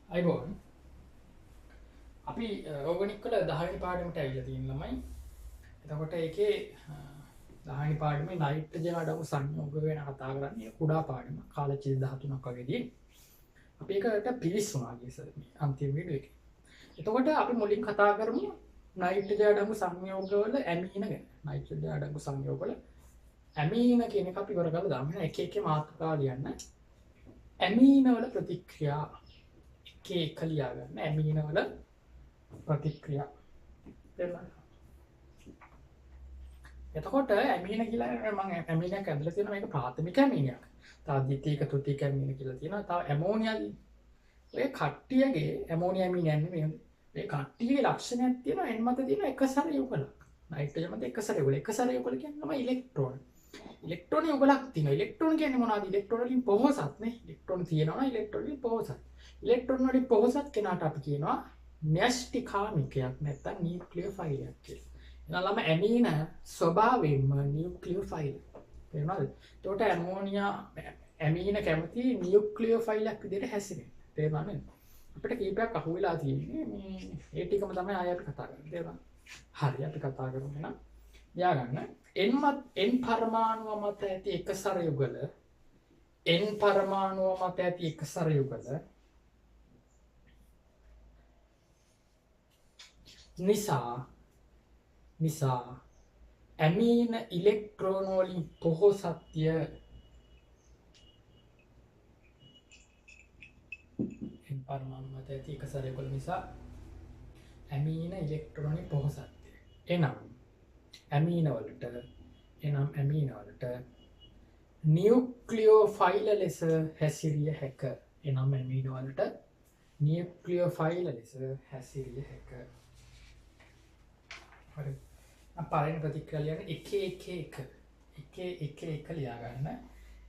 අයිබෝන් අපි ඕගනික් කළ දහනි පාඩමට ඇවිල්ලා තියෙන ළමයි. එතකොට ඒකේ දහනි පාඩමේ නයිට්‍රජන් අඩංගු සංයෝග ගැන කතා කරන්නේ කුඩා පාඩම කාලචිල් 13ක් වගේදී. අපි ඒකට පිවිසුණා ගියසර මේ අන්තිම වීඩියෝ එකේ. එතකොට අපි මුලින් කතා කරමු නයිට්‍රජන් අඩංගු සංයෝගවල ඇමීන ගැන. නයිට්‍රජන් අඩංගු සංයෝගවල ඇමීන කියන එක අපි ඉවර කරලා දාමු. එක එක මාතෘකා ලියන්න. ඇමීන වල ප්‍රතික්‍රියා එක ලියා ගන්න. ඇමීන වල ප්‍රතික්‍රියා එතකොට ඇමීන කියලා මම ඇමීනයක් ඇදලා තියෙනවා. මේක ප්‍රාථමික ඇමීනයක්. තව ද්විතීයික තෘතීයික ඇමීන කියලා තියෙනවා. තව ඇමෝනියාදී ඔය කට්ටියගේ ඇමෝනියා ඇමීන යන්නේ මේ කට්ටියගේ ලක්ෂණයක් තියෙනවා. එන් මත තියෙන එකසර යුගලක්. නයිට්‍රජන් මත එකසර යුගල. එකසර යුගල කියන්නේ තමයි ඉලෙක්ට්‍රෝන. ඉලෙක්ට්‍රෝන යුගලක් තියෙනවා. ඉලෙක්ට්‍රෝන කියන්නේ මොනවද? ඉලෙක්ට්‍රෝන වලින් පොහොසත් නේ. ඉලෙක්ට්‍රෝන තියෙනවා. ඉලෙක්ට්‍රෝන වලින් පොහොසත්. ඉලෙක්ට්‍රෝන වලින් පොහොසත් කෙනාට අපි කියනවා න්‍යෂ්ටිකාමිකයක් නැත්තම් නියුක්ලියෝෆයිලයක් කියලා. එනලම ඇමීන ස්වභාවයෙන්ම නියුක්ලියෝෆයිල්. තේරුණාද? එතකොට ඇමෝනියා ඇමීන කැමති නියුක්ලියෝෆයිලයක් විදිහට හැසිරෙන්න. තේරුණාද? අපිට කීපයක් අහුවෙලා තියෙන්නේ මේ ඒ ටිකම තමයි ආයෙ අපි කතා කරන්නේ. තේරුණාද? හරි අපි කතා කරමු එහෙනම්. ලියාගන්න. n පරමාණුව මත ඇති එකසර යුගල n පරමාණුව මත ඇති එකසර යුගල නිසා ඇමීන ඉලෙක්ට්‍රෝන වලින් පොහොසත්ය n පරමාණු මත ඇති එකසර යුගල නිසා ඇමීන ඉලෙක්ට්‍රෝන වලින් පොහොසත්ය. එනම් ඇමීන වලට නියුක්ලියෝෆයිල ලෙස හැසිරිය හැක. එනම් ඇමීන වලට නියුක්ලියෝෆයිල ලෙස හැසිරිය හැක. හරි. පළවෙනි ප්‍රතික්‍රියා ලියන්න එක ලියා ගන්න.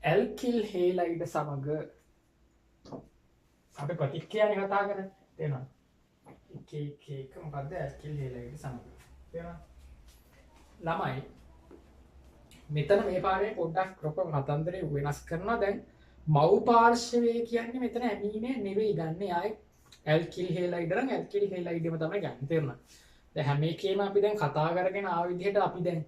ඇල්කිල් හේලයිඩ් සමග අපි ප්‍රතික්‍රියානේ කතා කරන්නේ. තේරෙනවද? එක මොකද්ද ඇල්කිල් හේලයිඩ් සමග. තේරෙනවද? ළමයි මෙතන මේ පාඩේ පොඩ්ඩක් රොක කතන්දරේ වෙනස් කරනවා. දැන් මව් පාර්ශවයේ කියන්නේ මෙතන ඇමීනේ නෙවෙයි ගන්න. ආයේ ඇල්කිල් හේලයිඩ් නම් ඇල්කිල් හේලයිඩ්ම තමයි ගන්න. තේරුණාද? දැන් හැම එකේම අපි දැන් කතා කරගෙන ආව විදිහට අපි දැන්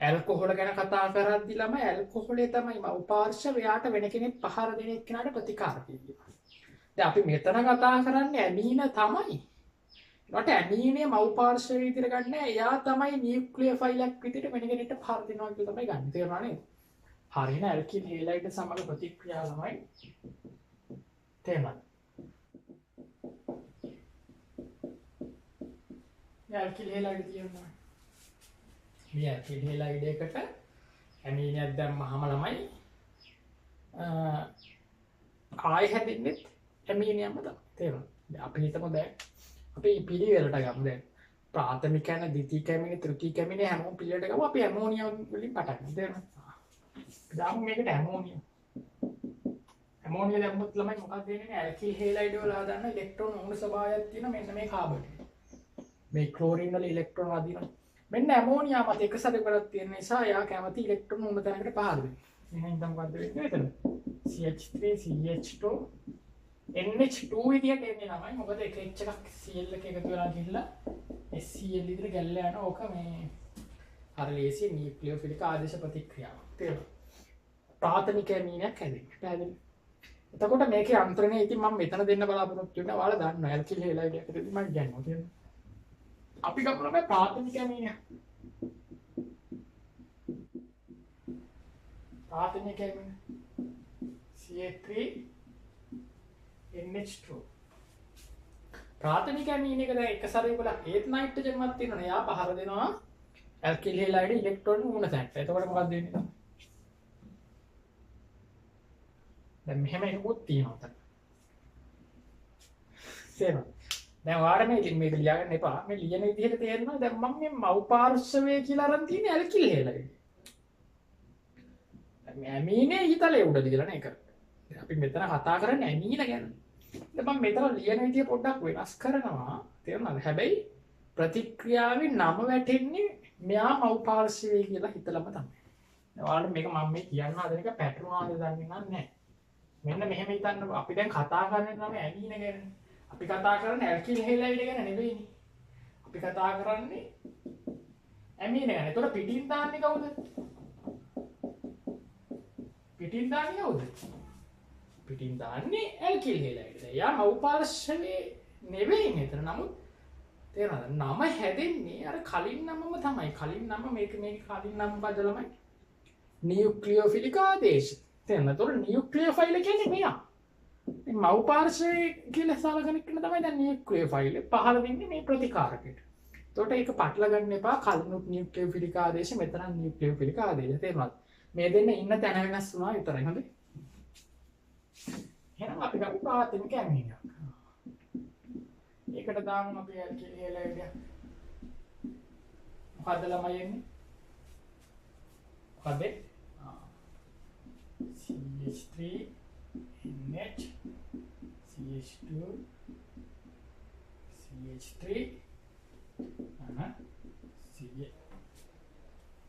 ඇල්කොහොල ගැන කතා කරද්දි ළමයි ඇල්කොහොලේ තමයි මව් පාර්ශවය. එයාට වෙන කෙනෙක් පහර දෙන එක්කනට ප්‍රතිකාර දෙනවා. දැන් අපි මෙතන කතා කරන්නේ ඇමීන තමයි. වට ඇමීනේ මව් පාර්ශවය විදිහට ගන්න. එයා තමයි නියුක්ලියෝෆයිලයක් විදිහට වෙන කෙනෙක්ට පහර දෙනවා කියලා තමයි ගන්න. තේරුණා නේද? හරියන ඇල්කිල් හේලයිඩ් සමග ප්‍රතික්‍රියා ළමයි තේරුණාද? ඇල්කිල් හේලයිඩ් තියෙනවා. මේ ඇල්කිල් හේලයිඩ් එකට ඇමීනයක් දැම්මහම ළමයි ආයෙ හැදෙන්නේ ඇමීනියම්ම තමයි. තේරුණාද? අපි හිතමු දැන් අපි පිළිවෙලට ගමු. දැන් ප්‍රාථමික යන ද්විතීයික ඇමීන තෘතීයික ඇමීන හැමෝම පිළිවෙලට ගමු. අපි ඇමෝනියම් වලින් පටන් ගමු. තේරුණාද? දාමු මේකට ඇමෝනියම්. ඇමෝනියම් දැම්මොත් ළමයි මොකක්ද වෙන්නේ? ඇල්කිල් හේලයිඩ් වල හදන්න ඉලෙක්ට්‍රෝන උණු ස්වභාවයක් තියෙන මෙන්න මේ කාබන්. මේ ක්ලෝරින් වල ඉලෙක්ට්‍රෝන අදිනවා. මෙන්න ඇමෝනියා මත එකසර කරක් තියෙන නිසා එයා කැමති ඉලෙක්ට්‍රෝන උණු තැනකට පහර දෙන්න. එහෙනම් දැන් මොකද්ද වෙන්නේ මෙතන? CH3 CH2 NH2 විදියට එන්නේ ළමයි. මොකද එක එකක් Cl එක එකතු වෙලා ගිහිල්ලා HCl විදියට ගැල්ලා යන ඕක මේ අර ලේසි නියුක්ලියෝෆිලික ආදේශ ප්‍රතික්‍රියාවක්. තේරුණා? ප්‍රාථමික ඇමීනයක් හැදෙන්නේ. පැහැදිලි? එතකොට මේකේ අන්තරණය ඉතින් මම මෙතන දෙන්න බලාපොරොත්තු වෙනවා. ඔයාලා දන්නවා ඇල්කිල් හේලයිඩ් එකකදී මම කියන්නේ. තේරුණා? අපි ගමු මේ ප්‍රාථමික ඇමීනය. ප්‍රාථමික ඇමීන CH3 NH2. ප්‍රාථමික ඇමීන එක දැන් එක සැරේ වල ඒත් නයිට්‍රජන් මත් තියෙනවනේ. යා පහර දෙනවා ඇල්කිල් හේලයිඩ් ඉලෙක්ට්‍රෝන උණ තැනට. එතකොට මොකක්ද වෙන්නේ? දැන් මෙහෙම එකකුත් තියෙනවා තමයි. තේරෙනවද? දැන් ඔයාලා මේ ලියාගන්න එපා. මේ ලියන විදිහට තේරෙනවා. දැන් මම මේ මව් පාර්ශවය කියලා අරන් තියෙන්නේ ඇල්කිල් හේලයිඩ්. දැන් මේ ඇමීනේ ඊතලේ උඩ දිගලා නේ කරන්නේ. අපි මෙතන කතා කරන්නේ ඇමීන ගැන. දැන් මම මෙතන ලියන විදිය පොඩ්ඩක් වෙනස් කරනවා. තේරුණාද? හැබැයි ප්‍රතික්‍රියාවේ නම වැටෙන්නේ මෙයා මව් පාර්ශවය කියලා හිතලම තමයි. දැන් ඔයාලට මේක මම මේ කියන්න හදන එක පැටරුණාද දන්නේ නැහැ. මෙන්න මෙහෙම හිතන්න අපි දැන් කතා කරන්නේ තමයි ඇමීන ගැන. අපි කතා කරන්නේ ඇල්කිල් හෙලයිඩ් ගැන නෙවෙයිනේ. අපි කතා කරන්නේ ඇමීන ගැන. එතකොට පිටින් දාන්නේ කවුද? පිටින් දාන්නේ කවුද? පිටින් දාන්නේ ඇල්කිල් හෙලයිඩ්. එයා මව් පාර්ශවයේ නෙවෙයි නේද? නමුත් තේරෙනවද? නම හැදෙන්නේ අර කලින් නමම තමයි. කලින් නම මේක කලින් නම බදලමයි නියුක්ලියෝෆිලික් ආදේශ. තේරෙනවද? එතකොට නියුක්ලියෝෆයිල් කියන්නේ මෙයා. මේ මව් පාර්ශවයේ කියලා සලකන එක තමයි දැන් නියුක්ලියෝෆයිල් පහළ වෙන්නේ මේ ප්‍රතිකාරකයට. එතකොට ඒක පටල ගන්න එපා. කලිනුත් නියුක්ලියෝෆිලික් ආදේශ මෙතන නියුක්ලියෝෆිලික් ආදේශ. තේරෙනවද? මේ දෙන්න ඉන්න තැන වෙනස් වුණා විතරයි. හොඳයි. එහෙනම් අපි ගමු ප්‍රාථමික ඇමීනියක්. ඒකට දාමු අපි ඇල්කිල් හෙලයිඩ් එක. මොකද්ද ළමයි එන්නේ? මොකද්ද? CH3 NH CH2 CH3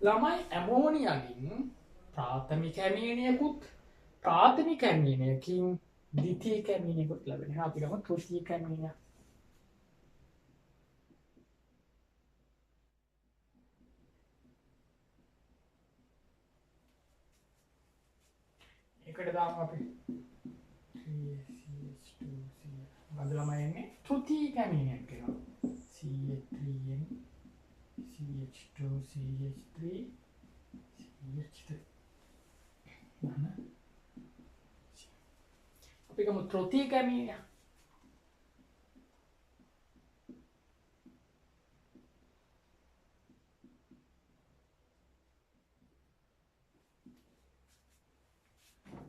ළමයි ඇමෝනියකින් ප්‍රාථමික ඇමීනියකුත් ප්‍රාථමික ඇමීනියකින් ද්විතීයික ඇමීනියකුත් ලැබෙනවා. අපි ගමු තෘතීයික ඇමීනියක්. එකට දාමු අපි මොකද්ද ළමයි එන්නේ? තෘතීයික ඇමීනියක් කියනවා. CH3N CH2 CH3 CH3 අපි ගමු තෘතීයික ඇමීනිය.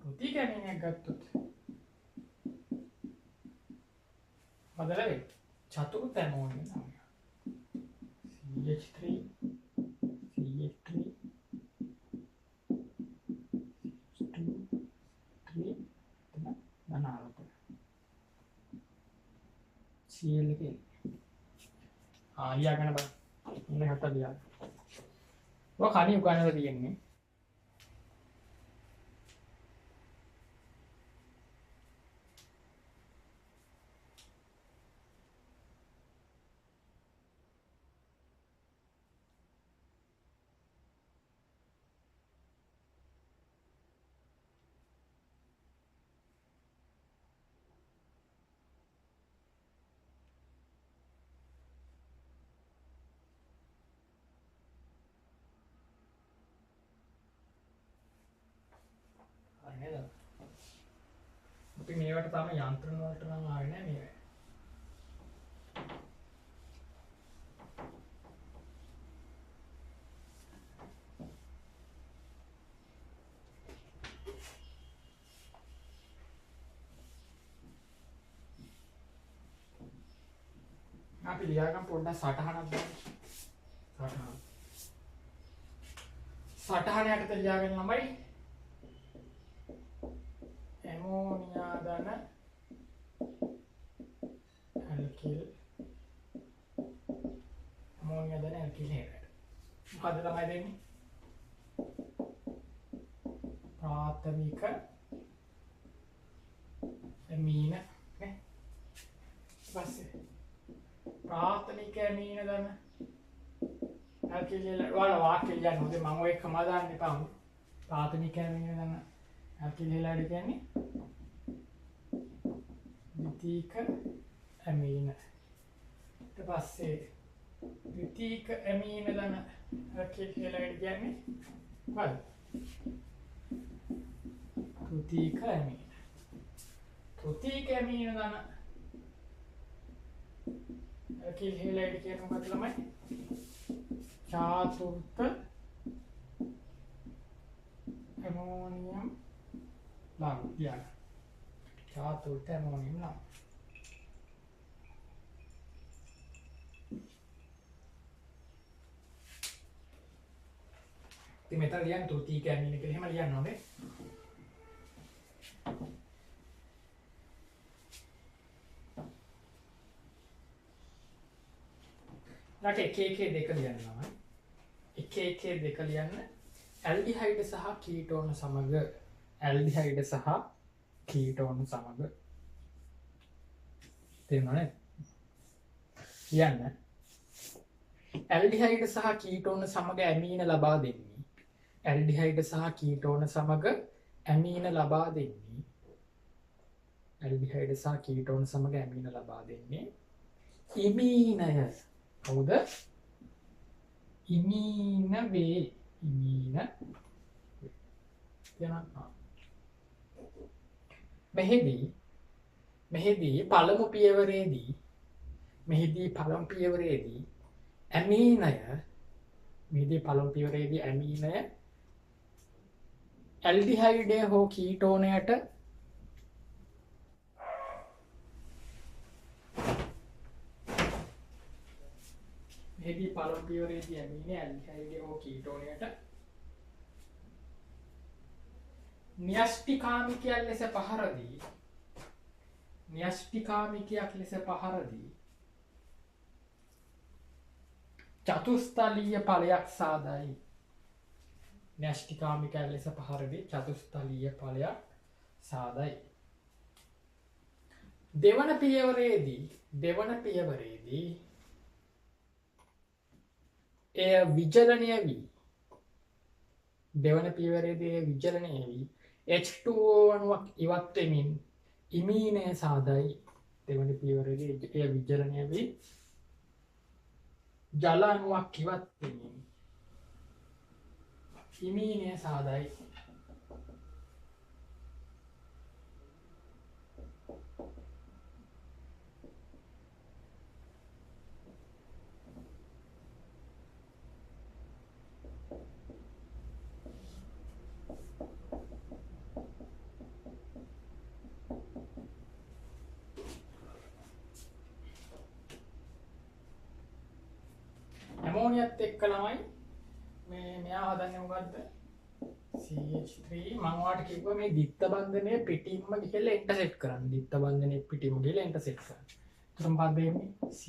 තෘතීයික ඇමීනියක් ගත්තොත් බදලවේ චතුර්ථ ඇමෝනිය නම CH3 CH3 2 3 ධනාත්මක CL එකේ ලියා ගන්න බෑ. ඉන්න හත ලියා. ඔය කණි උගන්නලා තියෙන්නේ. අපි මේවට තාම යන්ත්‍රණ වලට නම් ආවේ නැහැ මේ. අපි ලියාගමු පොඩ්ඩක් සටහනක් දාන්න. සටහන යටතේ ලියාගෙන ළමයි ඇමෝනියා ධන ඇල්කිල් ඇමෝනියා ධන ඇල්කිල් හෙලයිඩ්. මොකද්ද ළමයි දෙන්නේ? ප්‍රාථමික ඇමීන නේ. ඊපස්සේ ප්‍රාථමික ඇමීන ධන ඇල්කිල් හෙලයිඩ් වල වාක්‍ය ලියන්න ඕනේ. මම ඔය එකම දාන්න එපා. ප්‍රාථමික ඇමීන ධන ඇල්කිල් හෙලයිඩ් කියන්නේ ද්විතීයික ඇමීන. ඊට පස්සේ ද්විතීයික ඇමීන ධන ඇල්කිල් හෙලයිඩ් කියන්නේ මොකද්ද? තෘතීයික ඇමීන. තෘතීයික ඇමීන ධන ඇල්කිල් හෙලයිඩ් කියන්නේ මොකද්ද ළමයි? චාතුර්ථ ඇමෝනියම් lam ya චාතුර්ථ ඇමෝනියම් lam. ඉතින් මෙතන ලියන්න තෘතීයික ඇමීන කියලා එහෙම ලියන්න ඕනේ. ඊට KK දෙක ලියන්න තමයි. KK දෙක ලියන්න ඇල්ඩිහයිඩ් සහ කීටෝන සමග ඇල්ඩිහයිඩ් සහ කීටෝන සමග තේරුණා නේද? කියන්න ඇල්ඩිහයිඩ් සහ කීටෝන සමග ඇමීන ලබා දෙන්නේ. ඇල්ඩිහයිඩ් සහ කීටෝන සමග ඇමීන ලබා දෙන්නේ. ඇල්ඩිහයිඩ් සහ කීටෝන සමග ඇමීන ලබා දෙන්නේ ඉමීනය. කවුද? ඉමීන වේ. ඉමීන යනවා. මෙහිදී පළමු පියවරේදී ඇමීනය ඇල්ඩිහයිඩය හෝ කීටෝනයට න්‍යෂ්ටිකාමිකයක් ලෙස පහර දී චතුස්තලීය ඵලයක් සාදයි. න්‍යෂ්ටිකාමිකයක් ලෙස පහර දී චතුස්තලීය ඵලයක් සාදයි. දෙවන පියවරේදී එය විචලනය වී H2O අණුවක් ඉවත් වෙමින් ඉමීනය සාදයි. දෙවන පියවරේදී එය විචලනය වී ජල අණුවක් ඉවත් වෙමින් ඉමීනය සාදයි. ඇමෝනියත් එක්ක ළමයි මෙයා හදන්නේ මොකද්ද? CH3 මම ඔයාලට කිව්වා මේ දිත්ත බන්ධනය පිටින්ම ගිහලා ඉන්ටර්සෙක්ට් කරන්න. දිත්ත බන්ධනය පිටින්ම ගිහලා ඉන්ටර්සෙක්ට් කරන්න. ඒතර මොකක්ද වෙන්නේ? C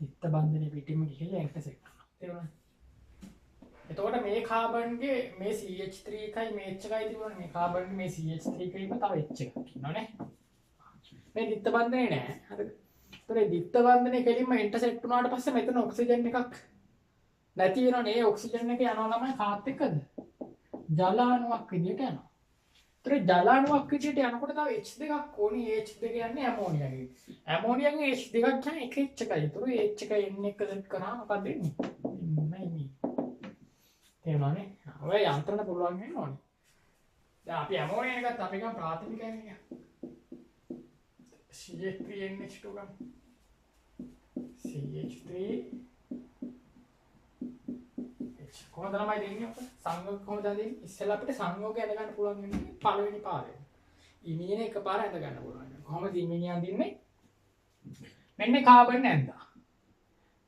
දිත්ත බන්ධනය පිටින්ම ගිහලා ඉන්ටර්සෙක්ට් කරනවා. තේරුණාද? එතකොට මේ කාබන්ගේ මේ CH3 එකයි මේ H එකයි තිබුණානේ. මේ කාබන්ගේ මේ CH3 එකේ තව H එකක් ඉන්නවනේ. මේ දිත්ත බන්ධනේ නෑ. හරිද? ඒතර දිත්ත බන්ධනේ කෙලින්ම ඉන්ටර්සෙක්ට් වුණාට පස්සේ මෙතන ඔක්සිජන් එකක් නැති වෙනවනේ. ඒ ඔක්සිජන් එක යනවා ළමයි කාත් එක්කද? ජල අණුවක් විදියට යනවා. ඒතර ජල අණුවක් විදියට යනකොට තව H දෙකක් ඕනේ. H දෙක යන්නේ ඇමෝනියාගේ. ඇමෝනියාගේ H දෙකක් කියන්නේ එක H එකයි. ඒතර H එක N එක සෙට් කරාම මොකක්ද වෙන්නේ? මේ තේරුණානේ? ඔය යන්ත්‍රණ පුළුවන් වෙන්න ඕනේ. දැන් අපි ඇමෝනියා එකත් අපි ගන්න ප්‍රාථමිකයෙන් එක. CH3NH2 ගන්න. CH3 කොහොමද ළමයි දෙන්නේ අපිට? සංයෝග කොහොමද දෙන්නේ? ඉස්සෙල්ලා අපිට සංයෝගය ඇඳ ගන්න පුළුවන් වෙන්නේ පළවෙනි පාරේ. ඉමීන එකපාර ඇඳ ගන්න පුළුවන්. කොහොමද ඉමීන අඳින්නේ? මෙන්න කාබන් ඇඳා.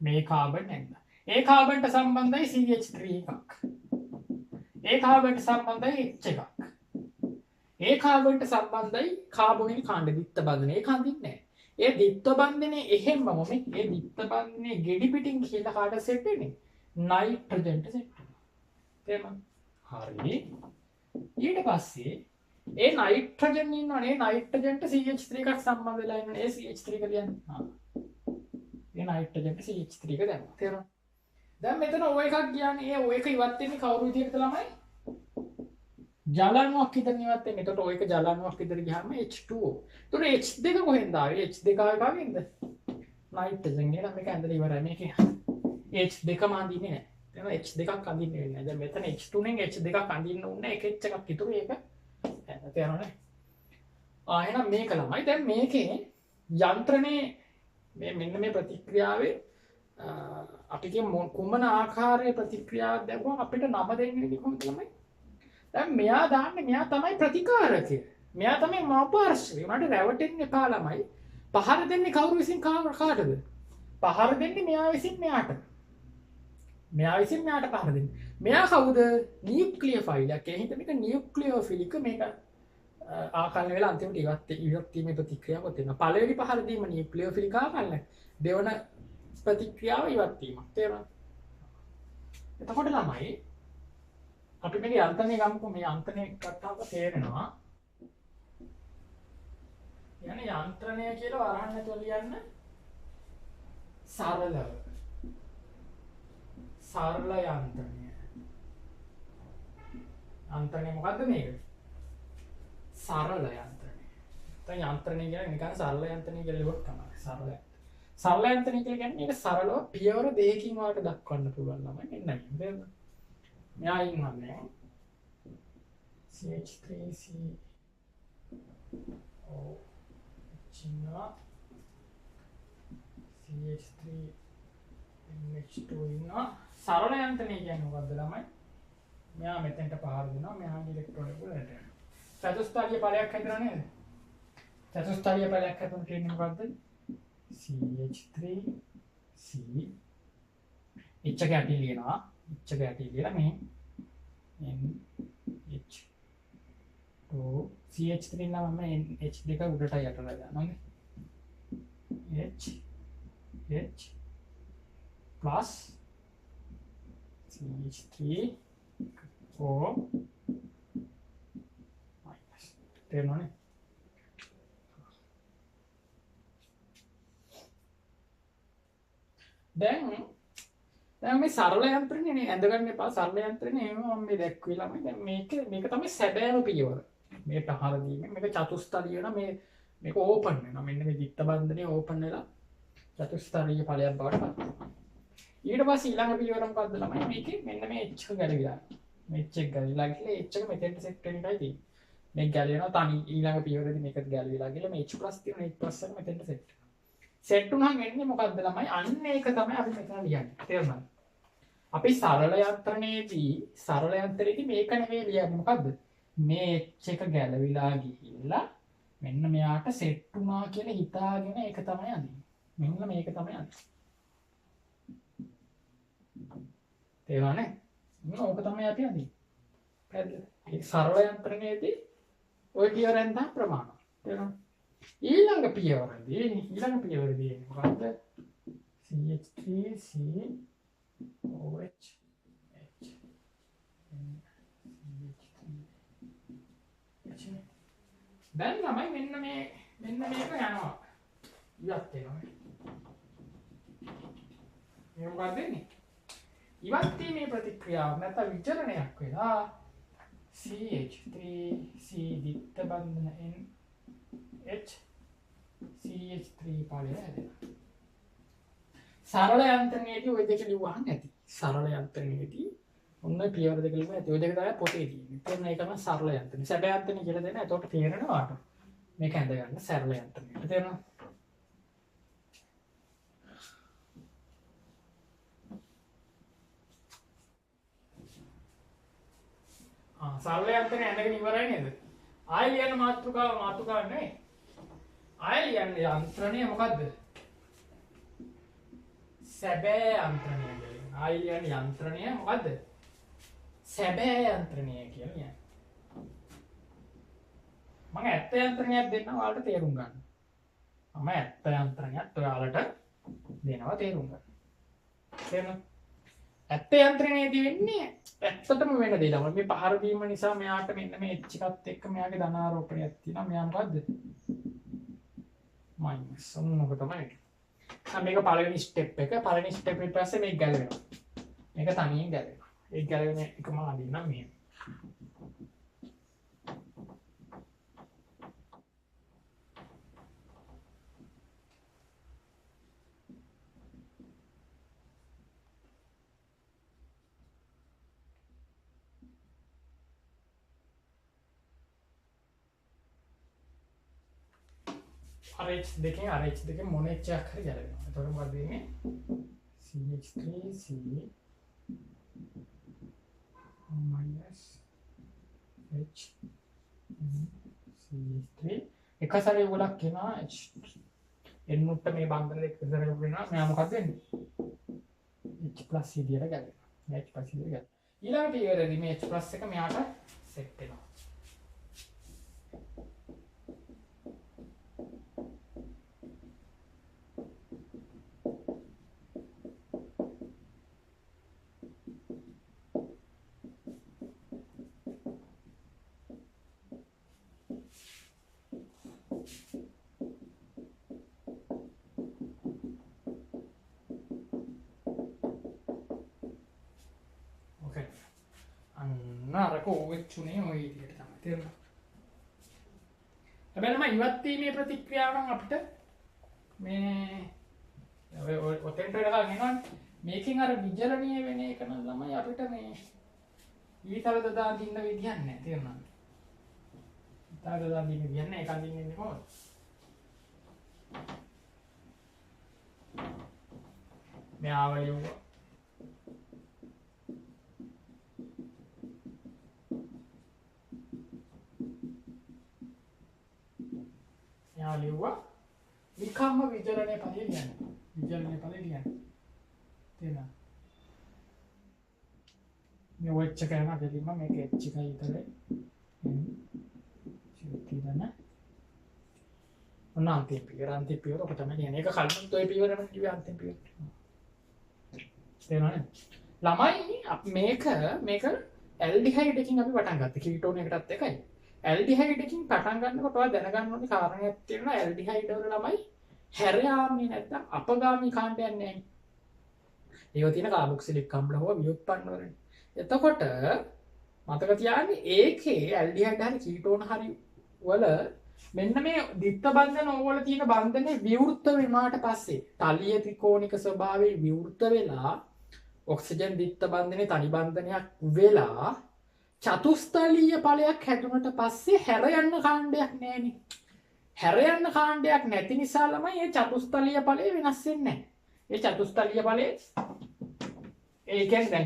මේ කාබන් ඇඳා. ඒ කාබන්ට සම්බන්ධයි CH3 එකක්. ඒ කාබන්ට සම්බන්ධයි H එකක්. ඒ කාබන්ට සම්බන්ධයි කාබෝනිල් කාණ්ඩ දිත්ත බන්ධනය. ඒක අඳින්නේ නැහැ. ඒ දිත්ත බන්ධනේ එහෙම්ම මේ ඒ දිත්ත බන්ධනේ ගෙඩි පිටින් කියලා කාට සෙට් වෙන්නේ? නයිට්‍රජන්ට සෙට් වෙනවා. තේරුණාද? හරි. ඊට පස්සේ ඒ නයිට්‍රජන් ඉන්නවනේ. නයිට්‍රජන්ට CH3 එකක් සම්බන්ධ වෙලා ඉන්නනේ. ඒ CH3 එක ලියන්නේ. ඒ නයිට්‍රජන්ට CH3 එක දැම්මා. තේරුණාද? දැන් මෙතන O එකක් කියන්නේ ඒ O එක ඉවත් වෙන්නේ කවුරු විදිහටද ළමයි? ජල අණුවක් විතර ඉවත් වෙන්නේ. එතකොට O එක ජල අණුවක් විතර ගියාම H2O. එතකොට H දෙක කොහෙන්ද ආවේ? H දෙක ආවේ කාගෙන්ද? නයිට්‍රජන් නේද? මේක ඇඳලා ඉවරයි මේකේ. H දෙකම අඳින්නේ නැහැ. එහෙනම් H දෙකක් අඳින්නේ නැහැ. දැන් මෙතන H2 නෙන් H දෙකක් අඳින්න ඕනේ. එක H එකක් ඉතුරු ඒක. තේරෙනවද? එහෙනම් මේක ළමයි. දැන් මේකේ යන්ත්‍රණේ මෙන්න මේ ප්‍රතික්‍රියාවේ අපි කියමු කුමන ආකාරයේ ප්‍රතික්‍රියාවක් දැක්වම අපිට නම දෙන්නේ කොහොමද ළමයි? දැන් මෙයා දාන්නේ මෙයා තමයි ප්‍රතිකාරකය. මෙයා තමයි මාපාර්ශ්වය. උනාට රැවටෙන්න එපා ළමයි. පහර දෙන්නේ කවුරු විසින් කාටද? පහර දෙන්නේ මෙයා විසින් මෙයාට. මෙයා විසින් මෙයාට පහර දෙන්නේ. මෙයා කවුද? නියුක්ලියෝෆයිල් එකක්. ඒ හින්දා මේක නියුක්ලියෝෆිලික මේක ආකල්න වෙලා අන්තිමට ඉවත් වීමේ ප්‍රතික්‍රියාවක් තියෙනවා. පළවෙනි පහර දීම නියුක්ලියෝෆිලික ආකල්න. දෙවන ප්‍රතික්‍රියාව ඉවත් වීමක්. තේරුණාද? එතකොට ළමයි අපි මේ යන්ත්‍රණය ගමුකෝ. මේ යන්ත්‍රණය ගත්තාම තේරෙනවා. يعني යන්ත්‍රණය කියලා වරහන් නැතුව ලියන්න සරලව. සරල යන්ත්‍රණය. යන්ත්‍රණය මොකද්ද මේක? සරල යන්ත්‍රණය. දැන් යන්ත්‍රණය කියන්නේ නිකන් සරල යන්ත්‍රණය කියලා ලියුවොත් තමයි සරල. සරල යන්ත්‍රණය කියන්නේ මේක සරලව පියවර දෙකකින් වාට දක්වන්න පුළුවන් ළමයි. මෙන්න මේක. මෙයා ඉන්නන්නේ CH3C चिन्ह CH3 NH2 ඉන්නවා සරල යන්ත්‍රණය කියන්නේ මොකද්ද ළමයි? මෙයා මෙතෙන්ට පහර දෙනවා මෙයාගේ ඉලෙක්ට්‍රෝන එක උඩට යනවා. චතුස්ථාලීය ඵලයක් හැදුණා නේද? චතුස්ථාලීය ඵලයක් හැදුණු කියන්නේ මොකද්ද? CH3C H එක ඇටි ලියනවා. H එක ඇටි ලියලා මේ NH2 CH3 නම් මම H දෙක උඩට යටලා දානවා නේ. H plus CH3 O minus. තේරෙනවනේ? දැන් මේ සරල යන්ත්‍රණේ නේ ඇඳගන්න එපා. සරල යන්ත්‍රණේ එහෙම මම මේ දැක්විලාම දැන් මේක තමයි සැබෑම පියවර. මේ පහර දීමෙන් මේක චතුස්තරීය වෙනවා. මේක ඕපන් වෙනවා. මෙන්න මේ දිත්ත බන්ධනේ ඕපන් වෙලා චතුස්තරීය ඵලයක් බවට පත් වෙනවා. ඊට පස්සේ ඊළඟ පියවර මොකද්ද ළමයි? මේකේ මෙන්න මේ H එක ගැලවිලා. මේ H එක ගැලවිලා ගිහලා H එක මෙතෙන්ට සෙට් වෙන එකයි තියෙන්නේ. මේක ගැලවෙනවා තනි ඊළඟ පියවරේදී මේකත් ගැලවිලා ගිහලා මේ H+ තියෙන H+ එක මෙතෙන්ට සෙට් වෙනවා. සෙට් වුණාම එන්නේ මොකද්ද ළමයි? අන්න ඒක තමයි අපි මෙතන ලියන්නේ. තේරුණාද? අපි සරල යන්ත්‍රණයේදී මේක නෙවෙයි ලියන්නේ මොකද්ද? මේ H එක ගැලවිලා ගිහිල්ලා මෙන්න මෙයාට සෙට් වුණා කියලා හිතාගෙන ඒක තමයි අදින්නේ. මෙන්න මේක තමයි අදින්නේ. තේරුණානේ? ඕක තමයි අපි අදින්නේ. පැහැදිලිද? ඒ සරල යන්ත්‍රණයේදී ඔය පියවරෙන් තමයි ප්‍රමාණ. තේරුණාද? ඊළඟ පියවරදී මොකද්ද? CH3C OH දැන් ළමයි මෙන්න මේක යනවා. ඉවත් වෙනවා. මේ මොකක්ද වෙන්නේ? ඉවත් වීමේ ප්‍රතික්‍රියාව නැත්නම් විචලනයක් වෙලා CH3C දිත්ත බන්ධන NH CH3 ඵලය හැදෙනවා. සරල යන්ත්‍රණයේදී ওই දෙක ලියුවාම ඇති. සරල යන්ත්‍රණයේදී ඔන්න පියවර දෙක ලියුවා ඇති. ওই දෙක තමයි පොතේ තියෙන්නේ. තේරෙන එක තමයි සරල යන්ත්‍රණය. සැබෑ යන්ත්‍රණය කියලා දෙන්න. එතකොට තේරෙනවාට. මේක ඇඳ ගන්න සරල යන්ත්‍රණය. තේරෙනවද? සරල යන්ත්‍රණය ඇඳගෙන ඉවරයි නේද? ආයෙ ලියන්න මාතෘකාව නෙවෙයි. ආයෙ ලියන්න යන්ත්‍රණය මොකද්ද? සැබෑ යන්ත්‍රණය කියලා. ආයෙ ලියන්න යන්ත්‍රණය මොකද්ද? සැබෑ යන්ත්‍රණය කියලා කියන්නේ. මම ඇත්ත යන්ත්‍රණයක් දෙන්නම් ඔයාලට තේරුම් ගන්න. මම ඇත්ත යන්ත්‍රණයක් ඔයාලට දෙනවා තේරුම් ගන්න. තේරුණා? ඇත්ත යන්ත්‍රණයේදී වෙන්නේ ඇත්තටම වෙන දේ තමයි. මේ පහර දීම නිසා මෙයාට මෙන්න මේ H එකත් එක්ක මෙයාගේ ධනාරෝපණයක් තියෙනවා. මෙයා මොකද්ද? මයිනස්. ඔන්නක තමයි. මේක පළවෙනි ස්ටෙප් එක. පළවෙනි ස්ටෙප් එක පස්සේ මේක ගැලවෙනවා. මේක තනියෙන් ගැලවෙනවා. ඒක ගැලවෙන එකම අදින්නම් මේ. RH දෙකෙන් මොන H එකක් හරි ගැලවෙනවා. එතකොට මොකද වෙන්නේ? CH3C minus H CH3 එක සැරේ ගොඩක් එනවා H N උට මේ බන්ධන දෙක සැරේ වෙනවා. මෙයා මොකද වෙන්නේ? H+ විදියට ගැලවෙනවා. H+ විදියට ගැලවෙනවා. ඊළඟට ඉවරදී මේ H+ එක මෙයාට සෙට් වෙනවා. මොකද අන්න අරක ඕවෙච්චුනේ ඔය විදිහට තමයි තේරුණා. හැබැයි මම ඉවත් වීමේ ප්‍රතික්‍රියාව නම් අපිට මේ ඔය ඔතෙන්ට වෙලා එනවනේ. මේකෙන් අර විජලනීය වෙන එක නම් ළමයි අපිට මේ ඊතල දාලා දින්න විදියක් නැහැ තේරුණාද? ඊතල දාලා දින්න විදියක් නැහැ. ඒක අඳින්නේ කොහොමද? මෙයාව ලියුවා. මෙයාව ලියුවා. නිකම්ම විජලනයේ ඵලය ලියන්න. විජලනයේ ඵලය ලියන්න. තේරුණා? මේ වෙච්ච කරන දෙලින්ම මේක එච් එකයි විතරයි. සිතිදන. ඔන්න අන්තිම පියවර ඔක තමයි කියන්නේ. ඒක කලින් toy පියවරම කිව්වේ අන්තිම පියවර. තේරුණානේ? ළමයි මේක ඇල්ඩිහයිඩ් එකකින් අපි පටන් ගත්තා. කීටෝන් එකටත් එකයි. ඇල්ඩිහයිඩ් එකකින් පටන් ගන්නකොට ඔයා දැනගන්න ඕනේ කාරණයක් තියෙනවා. ඇල්ඩිහයිඩ් වල ළමයි හැර යාමේ නැත්තම් අපගාමී කාණ්ඩයක් නැහැ. ඒව තියෙන කාබොක්සිලික් අම්ල හෝ ව්‍යුත්පන්න වලනේ. එතකොට මතක තියාගන්න ඒකේ ඇල්ඩිහයිඩ් හරි කීටෝන හරි වල මෙන්න මේ දිත්ත බන්ධන ඕවල තියෙන බන්ධනේ විවෘත වීමාට පස්සේ තලිය ත්‍රිකෝණික ස්වභාවයෙන් විවෘත වෙලා ඔක්සිජන් දිත්ත බන්ධනේ තනි බන්ධනයක් වෙලා චතුස්තලීය ඵලයක් හැදුනට පස්සේ හැර යන්න කාණ්ඩයක් නැහෙනේ. හැර යන්න කාණ්ඩයක් නැති නිසා ළමයි මේ චතුස්තලීය ඵලය වෙනස් වෙන්නේ නැහැ. ඒ චතුස්තලීය ඵලය ඒ කියන්නේ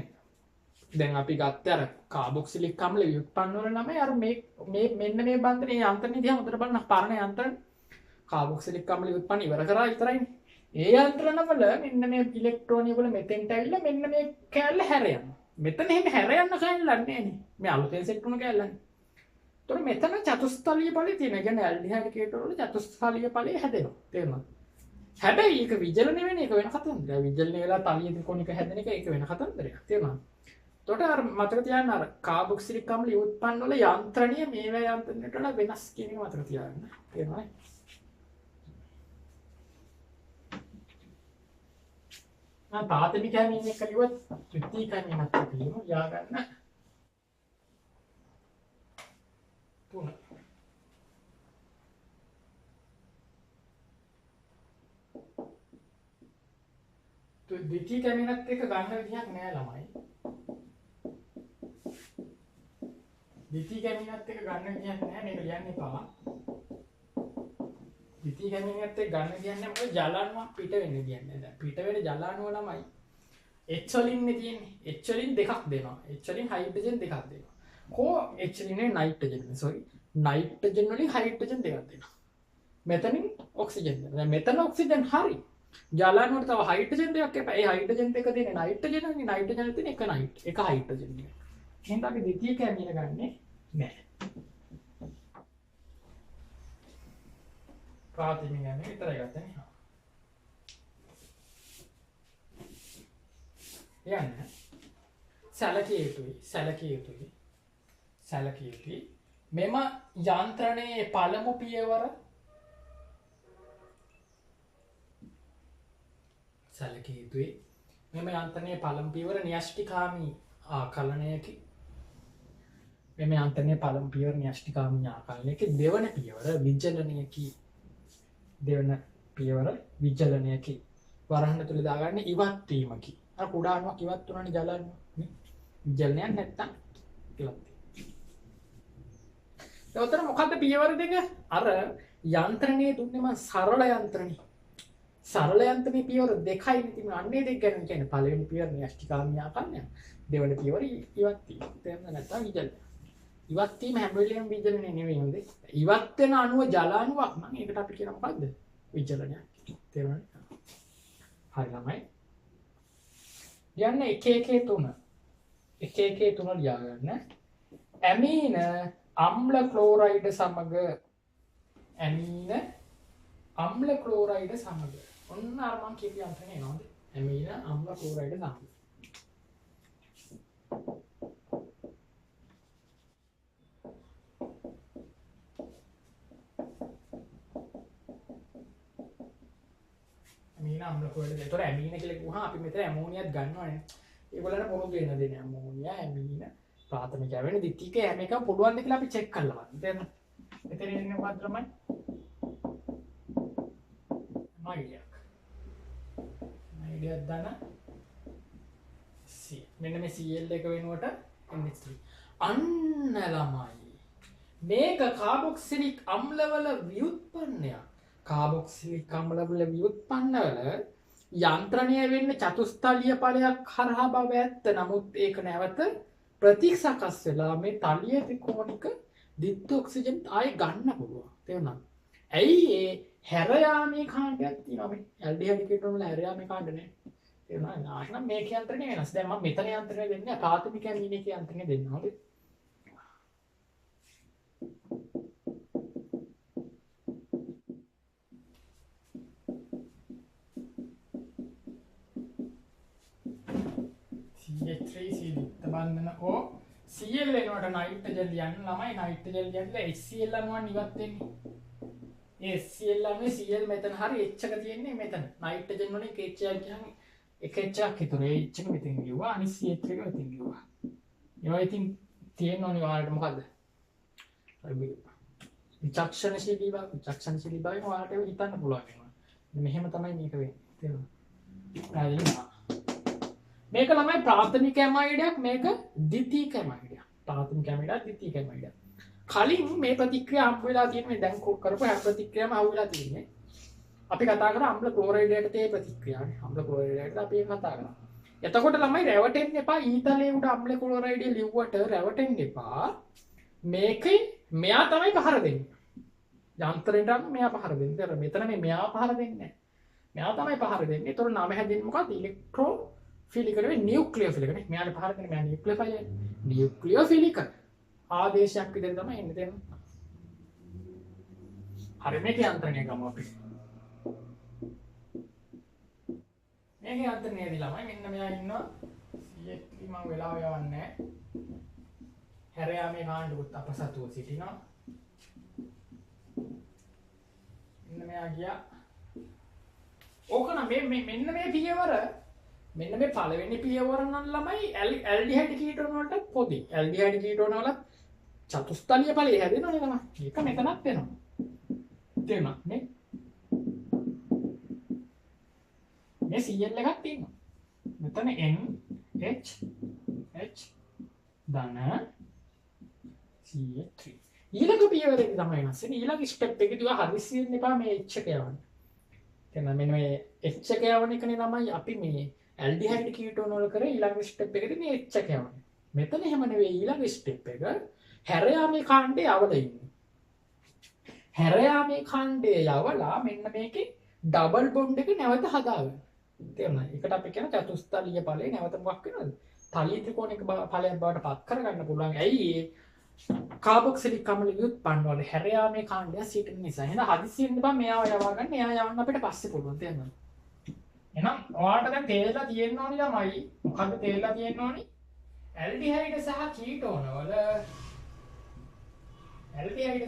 දැන් අපි ගත්තේ අර කාබොක්සිලික් අම්ල ව්‍යුත්පන්න වල ළමයි අර මේ මෙන්න මේ බන්ධනේ යන්ත්‍රණේ දිහා හොඳට බලන්න පරණ යන්ත්‍රණ කාබොක්සිලික් අම්ල ව්‍යුත්පන්න ඉවර කරා විතරයිනේ. ඒ යන්ත්‍රණවල මෙන්න මේ ඉලෙක්ට්‍රෝනිය වල මෙතෙන්ට ඇවිල්ලා මෙන්න මේ කෑල්ල හැර යනවා. මෙතන එහෙම හැර යන්න කෑල්ලක් නැහැ නේ. මේ අලුතෙන් සෙට් වුණ කෑල්ලක්. ඒතකොට මෙතන චතුස්තලීය ඵලය තියෙනවා. කියන්නේ ඇල්ඩිහයිඩ් කේටෝන වල චතුස්තලීය ඵලය හැදෙනවා. තේරුණාද? හැබැයි ඒක විජලනය වෙන එක වෙන කතන්දරයක්. විජලනය වෙලා තලිය ත්‍රිකෝණික හැදෙන එක ඒක වෙන කතන්දරයක්. තේරුණාද? එතකොට අර මතක තියාගන්න අර කාබොක්සිලික් අම්ල උත්පන්න වල යන්ත්‍රණීය මේවා යන්ත්‍රණයට වඩා වෙනස් කියන එක මතක තියාගන්න. තේරුණාද? මම ප්‍රාථමික කැමීම එක ලියුවත් ත්‍ෘතීය කැමීමක් එක ලියමු. යාගන්න 3. ද්විතීය කැමීමත් එක ගන්න විදිහක් නෑ ළමයි. ද්විතීය කැමීමත් එක ගන්න විදිහක් නෑ මේක ලියන්න එපා. ද්විතීය කැමීමත් එක ගන්න විදිහක් නෑ මොකද ජලාණුවක් පිට වෙන්නේ කියන්නේ. දැන් පිට වෙන ජලාණුව ළමයි H වලින් නේ තියෙන්නේ. H වලින් දෙකක් දෙනවා. H වලින් හයිඩ්‍රජන් දෙකක් දෙනවා. කො H වලින් නයිට්‍රජන් සෝරි නයිට්‍රජන් වලින් හයිඩ්‍රජන් දෙකක් දෙනවා. මෙතනින් ඔක්සිජන් දෙනවා. දැන් මෙතන ඔක්සිජන් හරි. ජලාණුවට තව හයිඩ්‍රජන් දෙකක් එපා. ඒ හයිඩ්‍රජන් දෙක දෙන්නේ නයිට්‍රජන් නේ. නයිට්‍රජන් තියෙන එක හයිඩ්‍රජන් එක. එහෙනම් අපි ද්විතීය කැමීම ගන්නෙ නැහැ. ප්‍රාථමික කැමීම විතරයි ගත්තනේ. යන්න සැලකිය යුතුයි. මෙම යන්ත්‍රණයේ පළමු පියවර සැලකිය යුතුයි. මෙම යන්ත්‍රණයේ පළමු පියවර න්‍යෂ්ටිකාමී ආකලනයකි. මෙම යන්ත්‍රණයේ පළමු පියවර න්‍යෂ්ටිකාමී ආකලනයකි. දෙවන පියවර විජලනයකි. වරහන් තුල දාගන්නේ ඉවත් වීමකි. අර කුඩාණුවක් ඉවත් වුණානේ ජලාණුව. විජලනයක් නැත්තම් ඉවත්. එතකොට මොකද්ද පියවර දෙක? අර යන්ත්‍රණයේ දුන්නේ මම සරල යන්ත්‍රණේ. සරල යන්ත්‍රණේ පියවර දෙකයි තිබුණ අන්නේ දෙක ගැන කියන්නේ පළවෙනි පියවර න්‍යෂ්ටිකාමී ආකලනය. දෙවෙනි පියවර ඉවත් වීම. තේරුණා නැත්තම් විජලනය. ඉවත් වීම හැම වෙලෙම විජලනය නෙවෙයි හොඳේ. ඉවත් වෙන අණුව ජලාණුවක් නම් ඒකට අපි කියන මොකද්ද? විජලනයක්. තේරුණාද? හරි ළමයි. යන්නේ 113 ලියා ගන්න. ඇමීන අම්ල ක්ලෝරයිඩ් සමග ඔන්න අර මම කියපු යන්ත්‍රණය එනවාද? ඇමීන අම්ල ක්ලෝරයිඩ් සමග ඇමීන අම්ල ක්ලෝරයිඩ්. ඒතකොට ඇමීන කියලා කිව්වහම අපි මෙතන ඇමෝනියත් ගන්නවනේ. ඒගොල්ලන්ට මොනවද වෙන දෙන්නේ ඇමෝනියා ඇමීන ප්‍රාථමික වෙන ද්විතීක හැම එකම පුළුවන් ද කියලා අපි චෙක් කරලා බලන්න. තේරෙනවද? එතන ඉන්නේ මොකක්ද ළමයි? මයිඩියක් දාන C. මෙන්න මේ Cl එක වෙනුවට NH3. අන්න ළමයි. මේක කාබොක්සිලික් අම්ලවල ව්‍යුත්පන්නයක්. කාබොක්සිලික් අම්ලවල ව්‍යුත්පන්නවල යන්ත්‍රණය වෙන්න චතුස්තලීය ඵලයක් හරහා බව ඇත්ත. නමුත් ඒක නැවත ප්‍රතිසකස් වෙලා මේ තලීය ත්‍රිකෝණික ද්විත්ව ඔක්සිජන් ආයෙ ගන්න පුළුවන්. තේරුණාද? ඇයි ඒ හැරයාමේ කාණ්ඩයක් තියෙනවා මේ ඇල්ඩිහයිඩ් කීටෝන වල හැරයාමේ කාණ්ඩ නේ. තේරුණාද? ආයෙත් මේක යන්ත්‍රණය වෙනස්. දැන් මම මෙතන යන්ත්‍රණය දෙන්නේ ප්‍රාථමික ඇමීනේක යන්ත්‍රණය දෙන්න. හරිද? CH3 බන්ධන O Cl එනකොට නයිට්‍රජන් ලියන්න ළමයි නයිට්‍රජන් ලියන්න HCl අණුවන් ඉවත් වෙන්නේ. ඒ HCl අණුවේ Cl මෙතන හරි H එක තියෙන්නේ මෙතන. නයිට්‍රජන් වලින් H කියන්නේ එක H එකක් හිතුනේ. H එක මෙතන ගිහුවා. අනිත් CH3 එක මෙතන ගිහුවා. ඒවා ඉතින් තියෙන්න ඕනේ ඔයාලට මොකද්ද? විචක්ෂණශීලී බව. විචක්ෂණශීලී බවම ඔයාලට හිතන්න පුළුවන් වෙනවා. මෙහෙම තමයි මේක වෙන්නේ. තේරුණාද? මේක ළමයි ප්‍රාථමික ඇමයිඩයක් මේක ද්විතීක ඇමයිඩයක්. ප්‍රාථමික ඇමයිඩයක් ද්විතීක ඇමයිඩයක්. කලින් මේ ප්‍රතික්‍රියා හම්බ වෙලා තියෙන්නේ දැන් කරපු හැම ප්‍රතික්‍රියාවම හම්බ වෙලා තියෙන්නේ. අපි කතා කරා අම්ල ක්ලෝරයිඩයට තේ ප්‍රතික්‍රියාවනේ. අම්ල ක්ලෝරයිඩයට අපි ඒක කතා කරා. එතකොට ළමයි රැවටෙන්න එපා. ඊතලයේ උඩ අම්ල ක්ලෝරයිඩය ලිව්වට රැවටෙන්න එපා. මේකේ මෙයා තමයි පහර දෙන්නේ. යන්ත්‍රයට අනුව මෙයා පහර දෙන්නේ. මෙතන මේ මෙයා පහර දෙන්නේ නැහැ. මෙයා තමයි පහර දෙන්නේ. ඒතකොට නම හැදෙන්නේ මොකක්ද? ඉලෙක්ට්‍රෝ ෆිලිකල නියුක්ලියෝෆිලික නේ. මෙයාට පහර දෙන්නේ මෙයා නියුක්ලියෝෆයිල්. නියුක්ලියෝෆිලික ආදේශයක් විදිහට තමයි එන්නේ තේරෙනවද? හරි මේක යන්ත්‍රණය ගමු අපි. මේක යන්ත්‍රණයේදී ළමයි මෙන්න මෙයා ඉන්නවා CH3 මම වෙලාව යවන්නේ නැහැ. හැරයාමේ කාණ්ඩුත් අපසතුව සිටිනවා. මෙන්න මෙයා ගියා. ඕකන මෙන්න මේ පියවර මෙන්න මේ පළවෙනි පියවර නම් ළමයි ඇල්ඩිහයිඩ් කීටෝන වලට පොදි. ඇල්ඩිහයිඩ් කීටෝන වල චතුස්තලීය ඵලය හැදෙනවනේ තමයි. ඒක මෙතනක් වෙනවා. තේරුණා නේ? මේ Cl එකක් තියෙනවා. මෙතන NH ධන CH3. ඊළඟ පියවරේදී තමයි වෙනස් වෙන්නේ. ඊළඟ ස්ටෙප් එකේදී හදිස්සියෙන් එපා මේ H එක යවන්න. එහෙනම් මෙන්න මේ H එක යවන එකනේ තමයි අපි මේ ඇල්ඩිහයිඩ් කීටෝන වල කරේ ඊළඟ ස්ටෙප් එකේදී මේ H එක යවන්නේ. මෙතන එහෙම නෙවෙයි ඊළඟ ස්ටෙප් එක හැරයාමේ කාණ්ඩේ යවලා ඉන්නේ. හැරයාමේ කාණ්ඩේ යවලා මෙන්න මේකේ ඩබල් බොන්ඩ් එක නැවත හදාගන්න. තේරුණාද? ඒකට අපි කියන චතුස්තලීය ඵලය නැවත මොකක් වෙනවද? තලීය ත්‍රිකෝණික ඵලයක් බවට පත් කරගන්න පුළුවන්. ඇයි ඒ කාබොක්සිලික් අම්ල ව්‍යුත්පන්න වල හැරයාමේ කාණ්ඩය සිටින නිසා. එහෙනම් හදිස්සියෙන් ඉඳපන් මෙයාව යවා ගන්න. එයා යවන්න අපිට පස්සේ පුළුවන්. තේරුණාද? එහෙනම් ඔයාලට දැන් තේරලා තියෙන්න ඕනි ළමයි. මොකද්ද තේරලා තියෙන්න ඕනි? ඇල්ඩිහයිඩ්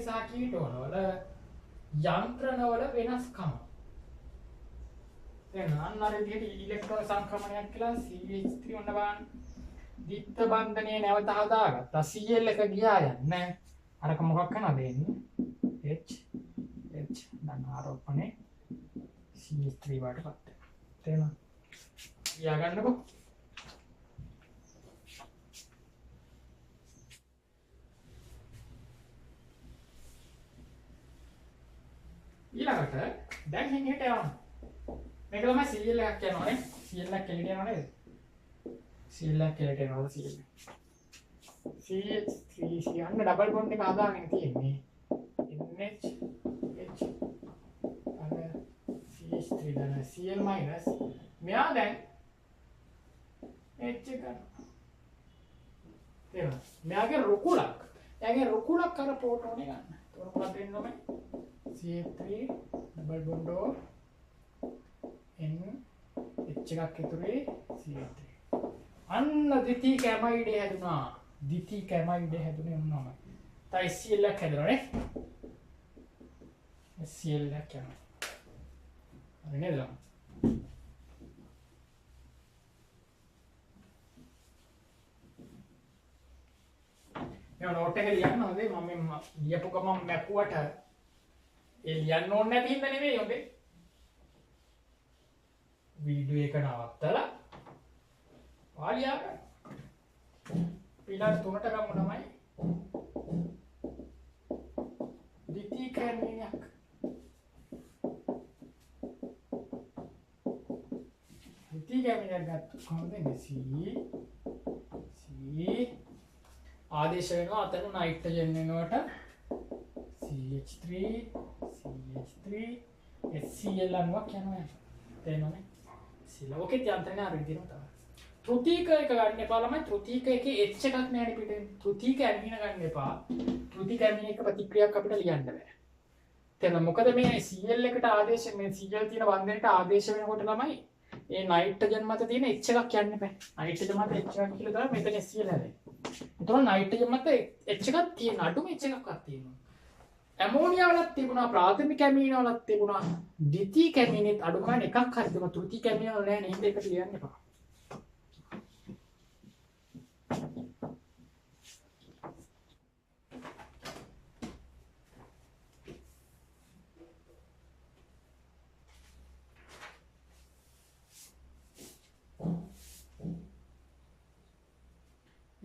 සහ කීටෝන වල යන්ත්‍රණ වල වෙනස්කම. දැන් අන්න අර විදිහට ඉලෙක්ට්‍රෝන සංක්‍රමණයක් කියලා CH3 ඔන්න බලන්න. ද්විත්ව බන්ධනයේ නැවත හදාගත්තා. Cl එක ගියා යන්නේ. අරක මොකක් කරනවද එන්නේ? H දැන් ආරෝපණේ CH3 වලටපත් වෙනවා. තේරෙනවද? ගියා ගන්නකො. ඊළඟට දැන් හිමිට යනවා. මේක තමයි Cl එකක් යනවානේ. Cl එකක් එළියට යනවා නේද? Cl එකක් එළියට යනවා Cl. CH3 යන්න ඩබල් බොන්ඩ් එක හදාගෙන තියෙන්නේ. NH අර CH3 දැන් Cl මයිනස් මෙයා දැන් H එක තේරෙනවද? මෙයාගේ රුකුලක්. එයාගේ රුකුලක් අර ප්‍රෝටෝනේ ගන්න. ඒක මොකක්ද වෙන්නේ ඔමේ? CH3 double bond N H එකක් ඉතුරුයි CH3. අන්න ද්විතීක ඇමයිඩ් හැදුනා. ද්විතීක ඇමයිඩ් හැදුනේ මොනවාම. තයි Cl එකක් හැදුණානේ. Cl එකක් යනවා. හරි නේද? මේ නෝට් එක ලියන්න හොඳේ මම ලියපු ගමන් මැකුවට ඒ ලියන්න ඕනේ නැති හින්දා නෙවෙයි හොඳේ වීඩියෝ එක නවත්තලා වාලියා පිළාර 3ට ගමු තමයි ද්විතීය කැමීනයක් ද්විතීය කැමීනයක් ගත්තොත් කොහොමද එන්නේ C ආදේශ වෙනවා අතන නයිට්‍රජන් වෙනකොට CH3 HCl අණුවක් යනවා තේරෙනවනේ සිලෝකේ යන්ත්‍රණය අර විදිහම තමයි තෘතීක එක ගන්න එපා ළමයි තෘතීක එකේ H එකක් නැහැ පිටින් තෘතීක ඇමීන ගන්න එපා තෘතීක ඇමීන එක ප්‍රතික්‍රියාවක් අපිට ලියන්න බෑ තේරෙනවද මොකද මේ Cl එකට ආදේශ මේ Cl තියෙන බන්ධනයට ආදේශ වෙනකොට ළමයි ඒ නයිට්‍රජන් මත තියෙන H එකක් යන්න බෑ නයිට්‍රජන් මත H එකක් කියලා තමයි මෙතන Cl හැදෙන්නේ එතකොට නයිට්‍රජන් මත H එකක් තියෙන අඩුම H එකක්වත් තියෙනවා ඇමෝනියා වලත් තිබුණා ප්‍රාථමික ඇමීන වලත් තිබුණා ද්විතීයික ඇමීනෙත් අඩු ගන්න එකක් හරි තිබුණා තෘතීයික ඇමීන වල නෑ නේද එකට ලියන්න එපා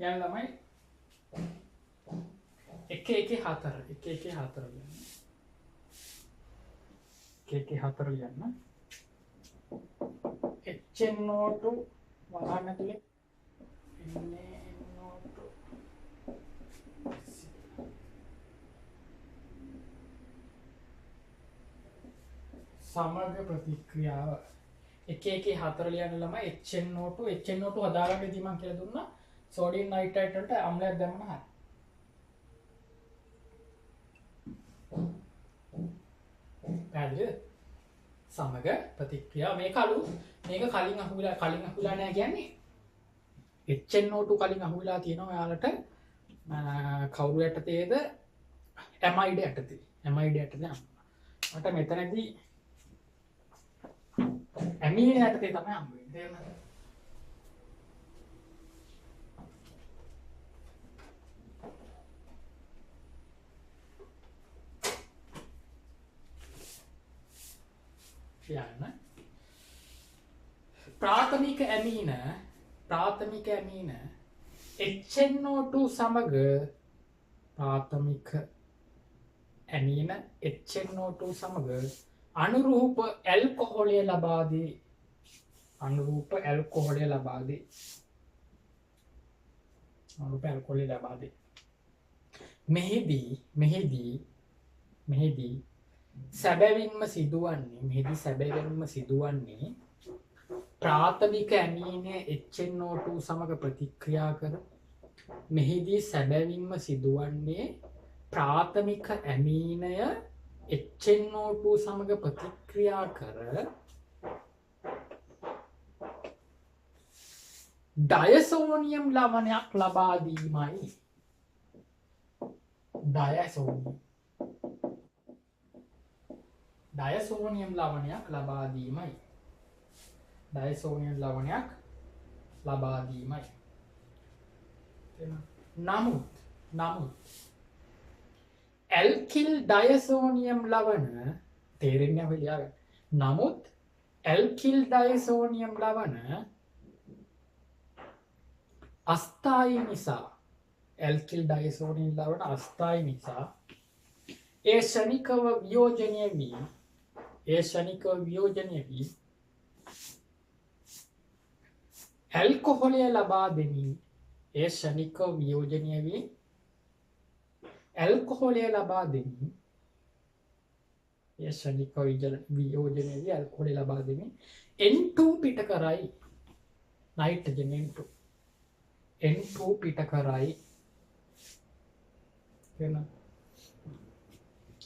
යන්න ළමයි 114 ලියන්න HNO2 වහන්න ඇතුලේ NaNO2 සමග ප්‍රතික්‍රියාව 114 ලියන්න ළමයි HNO2 හදාගන්නදී මම කියලා දුන්නා සෝඩියම් නයිට්‍රේට් වලට අම්ලයක් දැම්මම හරි පැහැදිලිද සමග ප්‍රතික්‍රියාව මේක අලු මේක කලින් අහුවිලා නැහැ කියන්නේ HNO2 කලින් අහුවිලා තියෙනවා ඔයාලට කවුරු යටතේද ඇමයිඩ් යටතේ මට මෙතනදී ඇමීන යටතේ තමයි හම්බ වෙන්නේ තේරුණාද යන්න ප්‍රාථමික ඇමීන HNO2 සමග ප්‍රාථමික ඇමීන HNO2 සමග අනුරූප ඇල්කොහොලය ලබා දී මෙහිදී සැබවින්ම සිදුවන්නේ ප්‍රාථමික ඇමීනය HNO2 සමග ප්‍රතික්‍රියා කර මෙහිදී සැබවින්ම සිදුවන්නේ ප්‍රාථමික ඇමීනය HNO2 සමග ප්‍රතික්‍රියා කර ඩයසෝනියම් ලවණයක් ලබා දීමයි ඩයසෝනියම් ලවණයක් ලබා දීමයි නමුත් ඇල්කිල් ඩයසෝනියම් ලවණ තේරෙන්නේ නැහැ ලියාගන්න නමුත් ඇල්කිල් ඩයසෝනියම් ලවණ අස්ථායි නිසා ඒ ශනිකව වියෝජනය වී ඇල්කොහොලය ලබා දෙමින් N2 පිට කරයි නයිට්‍රජන් N2 පිට කරයි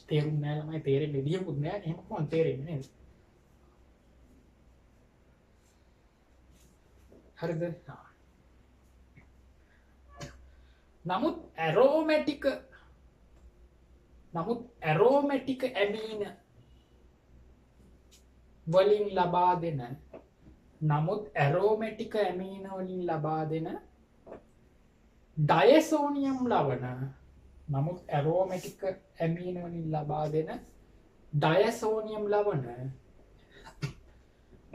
තේරුම් නෑ ළමයි තේරෙන්නේ විදියකුත් නෑ එහෙම කොහොමද තේරෙන්නේ නේද හරිද නමුත් ඇරෝමැටික් ඇමීන වලින් ලබා දෙන ඩයසෝනියම් ලවන නමුත් ඇරෝමැටික ඇමීන වලින් ලබා දෙන ඩයසෝනියම් ලවන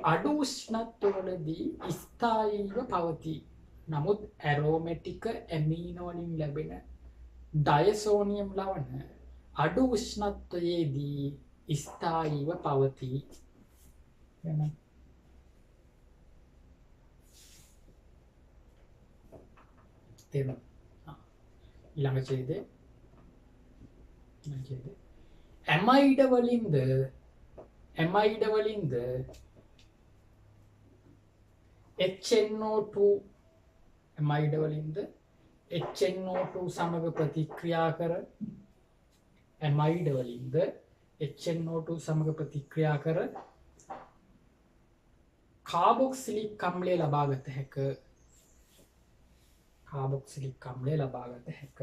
අඩු උෂ්ණත්වවලදී ස්ථායීව පවතී. නමුත් ඇරෝමැටික ඇමීන වලින් ලැබෙන ඩයසෝනියම් ලවන අඩු උෂ්ණත්වයේදී ස්ථායීව පවතී. ඊළඟ ඡේදය ඇමයිඩ වලින්ද HNO2 ඇමයිඩ වලින්ද HNO2 සමග ප්‍රතික්‍රියා කර ඇමයිඩ වලින්ද HNO2 සමග ප්‍රතික්‍රියා කර කාබොක්සිලික් අම්ලය ලබාගත හැක. කාබොක්සිලික් අම්ලය ලබාගත හැක.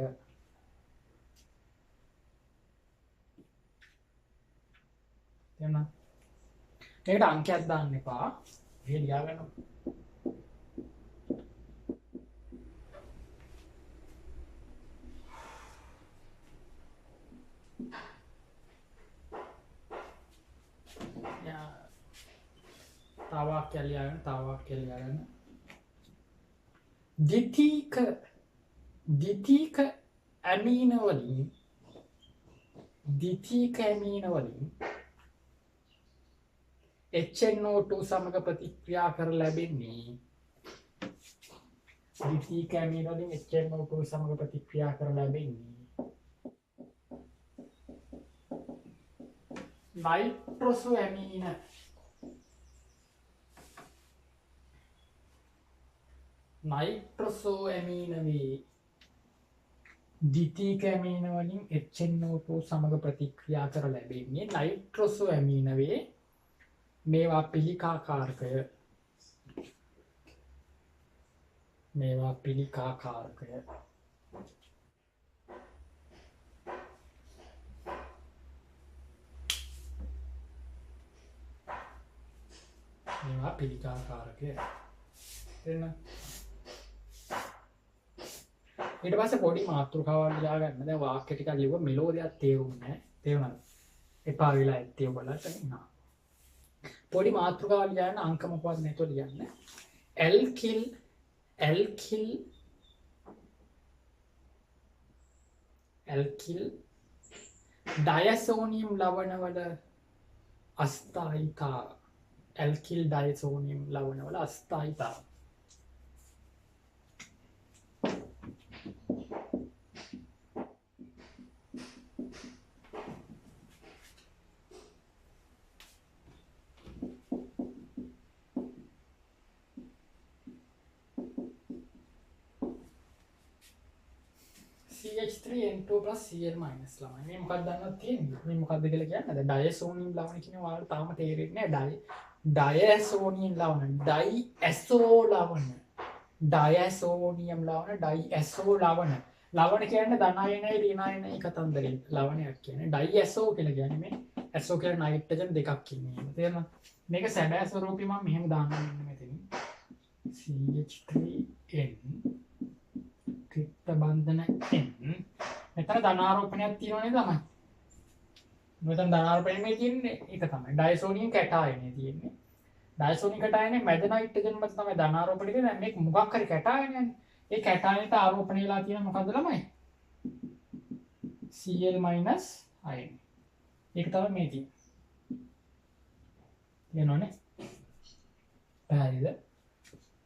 මේකට අංකයක් දාන්න එපා. මේ ලියා ගන්න. තව වාක්‍යයක් ලියා ගන්න. ද්විතීක ඇමීන වලින් HNO2 සමග ප්‍රතික්‍රියා කර ලැබෙන්නේ ද්විතීක ඇමීන වලින් HNO2 සමග ප්‍රතික්‍රියා කර ලැබෙන්නේ නයිට්‍රෝසෝ ඇමීන වේ. ද්විතීක ඇමීන වලින් HNO2 සමග ප්‍රතික්‍රියා කර ලැබෙන්නේ නයිට්‍රෝසෝ ඇමීන වේ. මේවා පිළිකාකාරකය. එන්න ඊට පස්සේ පොඩි මාතෘකාවක් ලියා ගන්න. දැන් වාක්‍ය ටිකක් ලියුව මෙලෝඩියක් තේරුන්නේ නැහැ. තේරුණාද? එපා වෙලා ඇත්තේ ඔයගොල්ලන්ට නේ. පොඩි මාතෘකාවක් ලියන්න අංක මොකවත් නැතුව ලියන්න. ඇල්කිල් ඩයසෝනියම් ලවණවල අස්ථායිතාව. ඇල්කිල් ඩයසෝනියම් ලවණවල අස්ථායිතාව. CH3N2 plus Cl minus ළමයි. මේ මොකක්ද දන්නවද තියෙන්නේ? මේ මොකක්ද කියලා කියන්නේ? දැන් ඩයසෝනියම් ලවණ කියන ඔයාලට තාම තේරෙන්නේ නැහැ. ඩයසෝනියම් ලවණ, ඩයිඇසෝ ලවණ. ඩයසෝනියම් ලවණ, ඩයිඇසෝ ලවණ. ලවණ කියන්නේ ධනායනයි ඍණායනයි කතන්දරේ. ලවණයක් කියන්නේ ඩයිඇසෝ කියලා කියන්නේ මේ ඇසෝ කියලා නයිට්‍රජන් දෙකක් ඉන්නේ. තේරෙනවද? මේක සැබෑ ස්වරූපي මම මෙහෙම දාන්නම් මෙතන. CH3N ත්‍රිත්ව බන්ධන N. මෙතන ධනාරෝපණයක් තියෙනවා නේද තමයි? මෙතන ධනාරෝපණය මේ තියෙන්නේ ඒක තමයි. ඩයසෝනියම් කැටායනේ තියෙන්නේ. ඩයසෝනියම් කැටායනේ මැද නයිට්‍රජන් මත තමයි ධනාරෝපණය තියෙන්නේ. මේක මොකක් හරි කැටායනනේ. ඒ කැටායනට ආරෝපණය වෙලා තියෙන මොකද්ද ළමයි? Cl minus ion. ඒක තමයි මේ තියෙන්නේ. තේරෙනවනේ? පැහැදිලිද?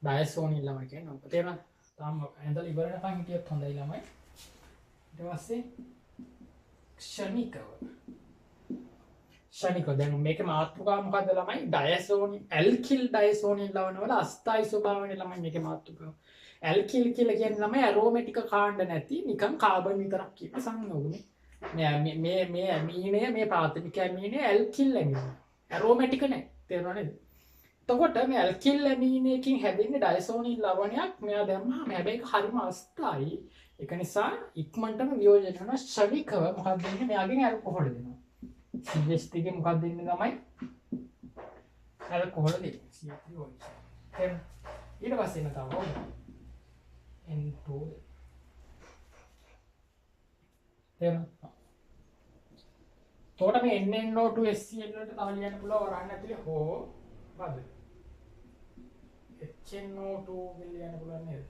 ඩයසෝනියම් ළමයි කියන්නේ මොකද? තේරෙනවද? තාම ඇඳලා ඉවර වෙනකන් හිටියොත් හොඳයි ළමයි. ඊට පස්සේ ක්ෂණිකව දැන් මේකේ මාතෘකාව මොකද්ද ළමයි? ඩයසෝනියම් ඇල්කිල් ඩයසෝනියම් ලවණ වල අස්ථායි ස්වභාවනේ ළමයි මේකේ මාතෘකාව. ඇල්කිල් කියලා කියන්නේ ළමයි ඇරෝමැටික කාණ්ඩ නැති නිකන් කාබන් විතරක් කියන සංයෝගනේ. මේ ඇමීනය මේ ප්‍රාථමික ඇමීනය ඇල්කිල් ඇමීනය. ඇරෝමැටික නැහැ. තේරුණා නේද? එතකොට මේ ඇල්කිල් ඇමීනයකින් හැදෙන්නේ ඩයසෝනියම් ලවණයක්. මෙයා දැම්මම හැබැයි ඒක හරිම අස්ථායි. ඒක නිසා ඉක්මනටම වියෝජනය වෙනවා. ශනිකව මොකක්ද වෙන්නේ? මෙයාගෙන් ඇල්කොහොල් දෙනවා. CH3 ගෙන් මොකක්ද දෙන්නේ තමයි? ඇල්කොහොල් දෙන්නේ. CH3 OH. ඊට පස්සේ එන තව N2 තේරෙනවද? එතකොට මේ NNO2 HCl වලට තව ලියන්න පුළුවන් වරහන් ඇතුලේ හෝ මොකද්ද? HNO2 කියලා ලියන්න පුළුවන් නේද?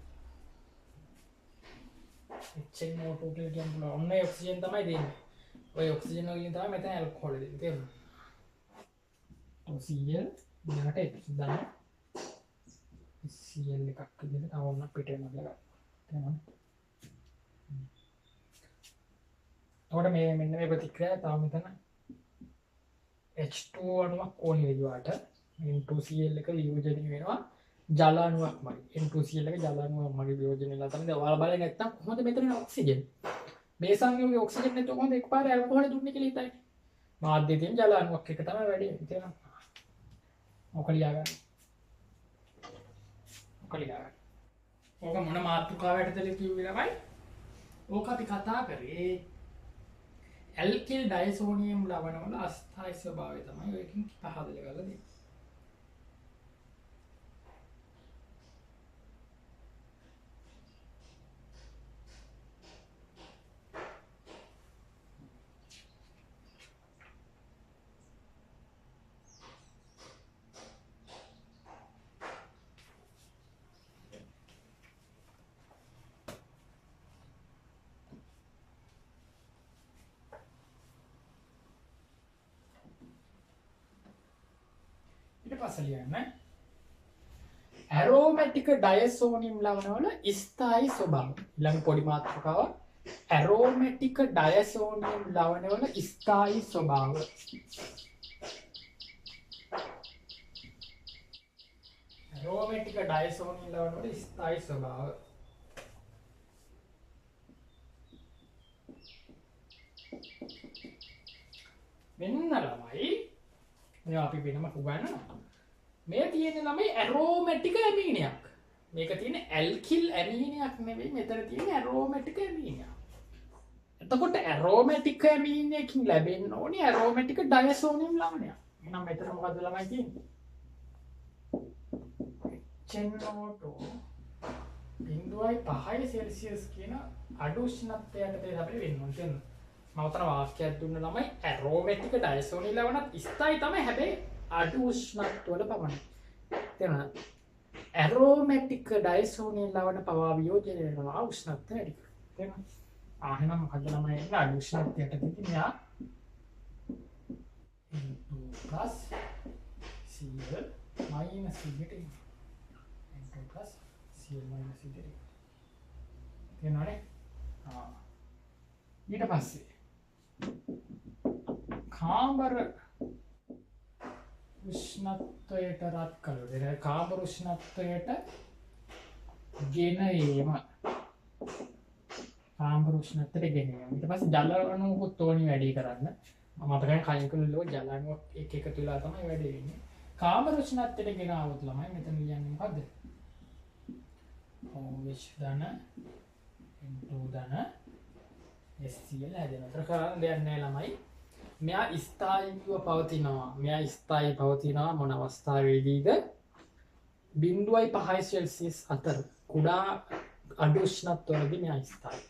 HNO2 කියලා කියන්න පුළුවන්. ඔන්න ඒ ඔක්සිජන් තමයි දෙන්නේ. ඔය ඔක්සිජන් වලින් තමයි මෙතන ඇල්කොහොල් දෙන්නේ. තේරුණාද? Cl ඊළඟට H දාන්න. Cl එකක් විදිහට තව ඔන්න පිට වෙනවා කියලා ගන්න. තේරුණාද? එතකොට මේ මෙන්න මේ ප්‍රතික්‍රියාව තව මෙතන H2O අණුවක් ඕනි වෙලාවට N2Cl එක වියෝජනය වෙනවා ජල අණුවක්මයි. N2Cl එක ජල අණුවක්මයි වියෝජනය වෙලා තමයි. දැන් ඔයාලා බලන්නේ නැත්තම් කොහොමද මෙතන ඔක්සිජන්? මේ සංයෝගයේ ඔක්සිජන් නැතුව කොහොමද එකපාරට ඇල්කොහොල් දුන්නේ කියලා හිතයි. මාධ්‍යයේ තියෙන ජල අණුවක් එක තමයි වැඩි වෙන්නේ. තේරෙනවද? ඔක ලියා ගන්න. ඔක ලියා ගන්න. ඕක මොන මාතෘකාවටද කිව්වේ ළමයි? ඕක අපි කතා කරේ ඇල්කිල් ඩයසෝනියම් ලවණ වල අස්ථායි ස්වභාවය තමයි ඔයකින් පහදලා ගන්න දෙන්නේ. ඊට පස්සේ ලියන්න ඇරෝමැටික් ඩයසෝනියම් ලවණ වල ස්ථායි ස්වභාවය. ඊළඟ පොඩි මාතෘකාව ඇරෝමැටික් ඩයසෝනියම් ලවණ වල ස්ථායි ස්වභාවය. ඇරෝමැටික් ඩයසෝනියම් ලවණ වල ස්ථායි ස්වභාවය. මෙන්න ළමයි මේ අපි වෙනම උගන්වනවා. මේ තියෙන ළමයි ඇරෝමැටික් ඇමීනියක්. මේක තියෙන ඇල්කිල් ඇමීනියක් නෙවෙයි මෙතන තියෙන ඇරෝමැටික් ඇමීනියක්. එතකොට ඇරෝමැටික් ඇමීනියකින් ලැබෙන්න ඕනේ ඇරෝමැටික් ඩයසෝනියම් ලවණයක්. එහෙනම් මෙතන මොකද්ද ළමයි තියෙන්නේ? HNO2 0.5 සෙල්සියස් කියන අඩු උෂ්ණත්වයට තේ අපිට වෙන්න ඕනේ. මම උතන වාක්‍යයක් දුන්න ළමයි ඇරෝමැටික් ඩයසෝනියම් ලවණත් ස්ථායි තමයි හැබැයි අඩු උෂ්ණත්වවල පමණයි. තේරුණාද? ඇරෝමැටික් ඩයසෝනියම් ලවණ පවා වියෝජනය වෙනවා උෂ්ණත්වය වැඩි කරලා. තේරුණාද? එහෙනම් මොකද ළමයි එන්නේ අඩු උෂ්ණත්වයට තියෙන්නේ මෙයා N2 Cl minus Cl N2 Cl minus Cl තේරුණානේ? ඊට පස්සේ කාම්බර උෂ්ණත්වයට රත් කළොත් කාම්බර උෂ්ණත්වයට ගෙන ඒම කාම්බර උෂ්ණත්වයට ගෙන ඒම ඊට පස්සේ ජල අණුකුත් ඕනි වැඩි කරන්න මම මතකයි කලින් කිව්වා ජල අණුවක් එක එකතු වෙලා තමයි වැඩි වෙන්නේ කාම්බර උෂ්ණත්වයට ගෙන આવොත් ළමයි මෙතන කියන්නේ මොකද්ද OH ධන N2 ධන SCl හැදෙනවා. ඒතර කරන්න දෙයක් නැහැ ළමයි. මෙයා ස්ථායීව පවතිනවා. මෙයා ස්ථායී පවතිනවා මොන අවස්ථාවේදීද? 0.5 සෙල්සියස් අතර කුඩා අඩු උෂ්ණත්වවලදී මෙයා ස්ථායී.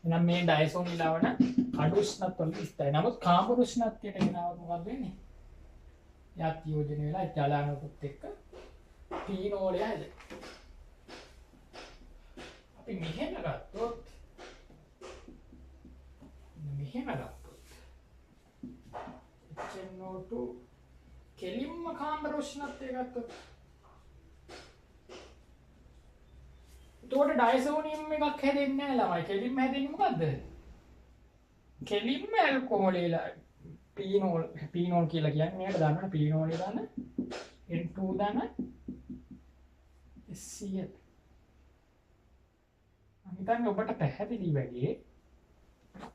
එහෙනම් මේ ඩයසෝනියම් ලවණ අඩු උෂ්ණත්වවලදී ස්ථායී. නමුත් කාම්බර උෂ්ණත්වයට ගෙනාවොත් මොකද වෙන්නේ? එයාත් යෝජනය වෙලා ජලාණුකුත් එක්ක ෆීනෝලය හැදෙනවා. අපි මෙහෙම ගත්තොත් HNO2 කෙලින්ම කාම්බර උෂ්ණත්වය ගත්තොත් එතකොට ඩයසෝනියම් එකක් හැදෙන්නේ නැහැ ළමයි. කෙලින්ම හැදෙන්නේ මොකද්ද? කෙලින්ම ඇල්කොහොල් පීනෝල් කියලා කියන්නේ මේකට දාන්න පීනෝල් දාන්න N2 දාන්න Cl. අනිතන් ඔබට පැහැදිලි වැඩි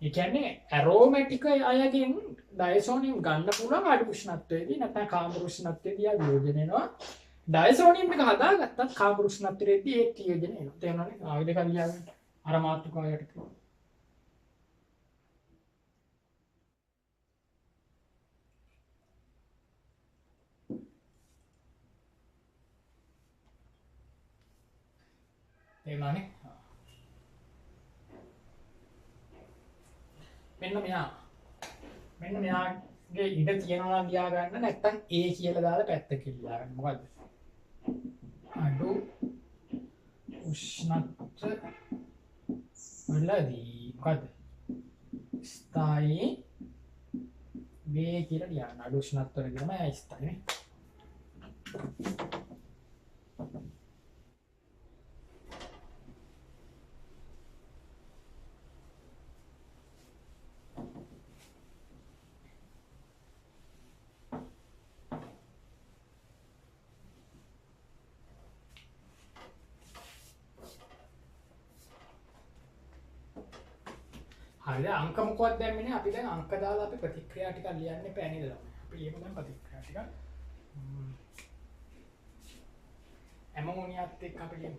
ඒ කියන්නේ ඇරෝමැටික් අයගෙන් ඩයසෝනියම් ගන්න පුළුවන් අඩු උෂ්ණත්වයේදී නැත්නම් කාම්බර උෂ්ණත්වයේදී ආ වියෝජනය වෙනවා ඩයසෝනියම් එක හදාගත්තත් කාම්බර උෂ්ණත්වයේදී ඒක වියෝජනය වෙනවා තේරුණානේ ආයෙ දෙක ලියාගන්න අර මාතෘකාවට තේරුණානේ මෙන්න මෙයාගේ ඉඩ තියෙනවා නම් ලියා ගන්න නැත්නම් A කියලා දාලා පැත්තකින් ලියා ගන්න. මොකද්ද? අඩු උෂ්ණත්ව වලදී මොකද්ද? ස්ථායී වේ කියලා ලියා ගන්න. අඩු උෂ්ණත්ව වල කියනම ස්ථායී නේ. හරිද? අංක මොකක්ද දැම්මේ? අපි දැන් අංක දාලා අපි ප්‍රතික්‍රියා ටික ලියන්න එපා නේද ළමයි? අපි ලියමු දැන් ප්‍රතික්‍රියා ටික. ඇමෝනියත් එක්ක අපි ලියමු.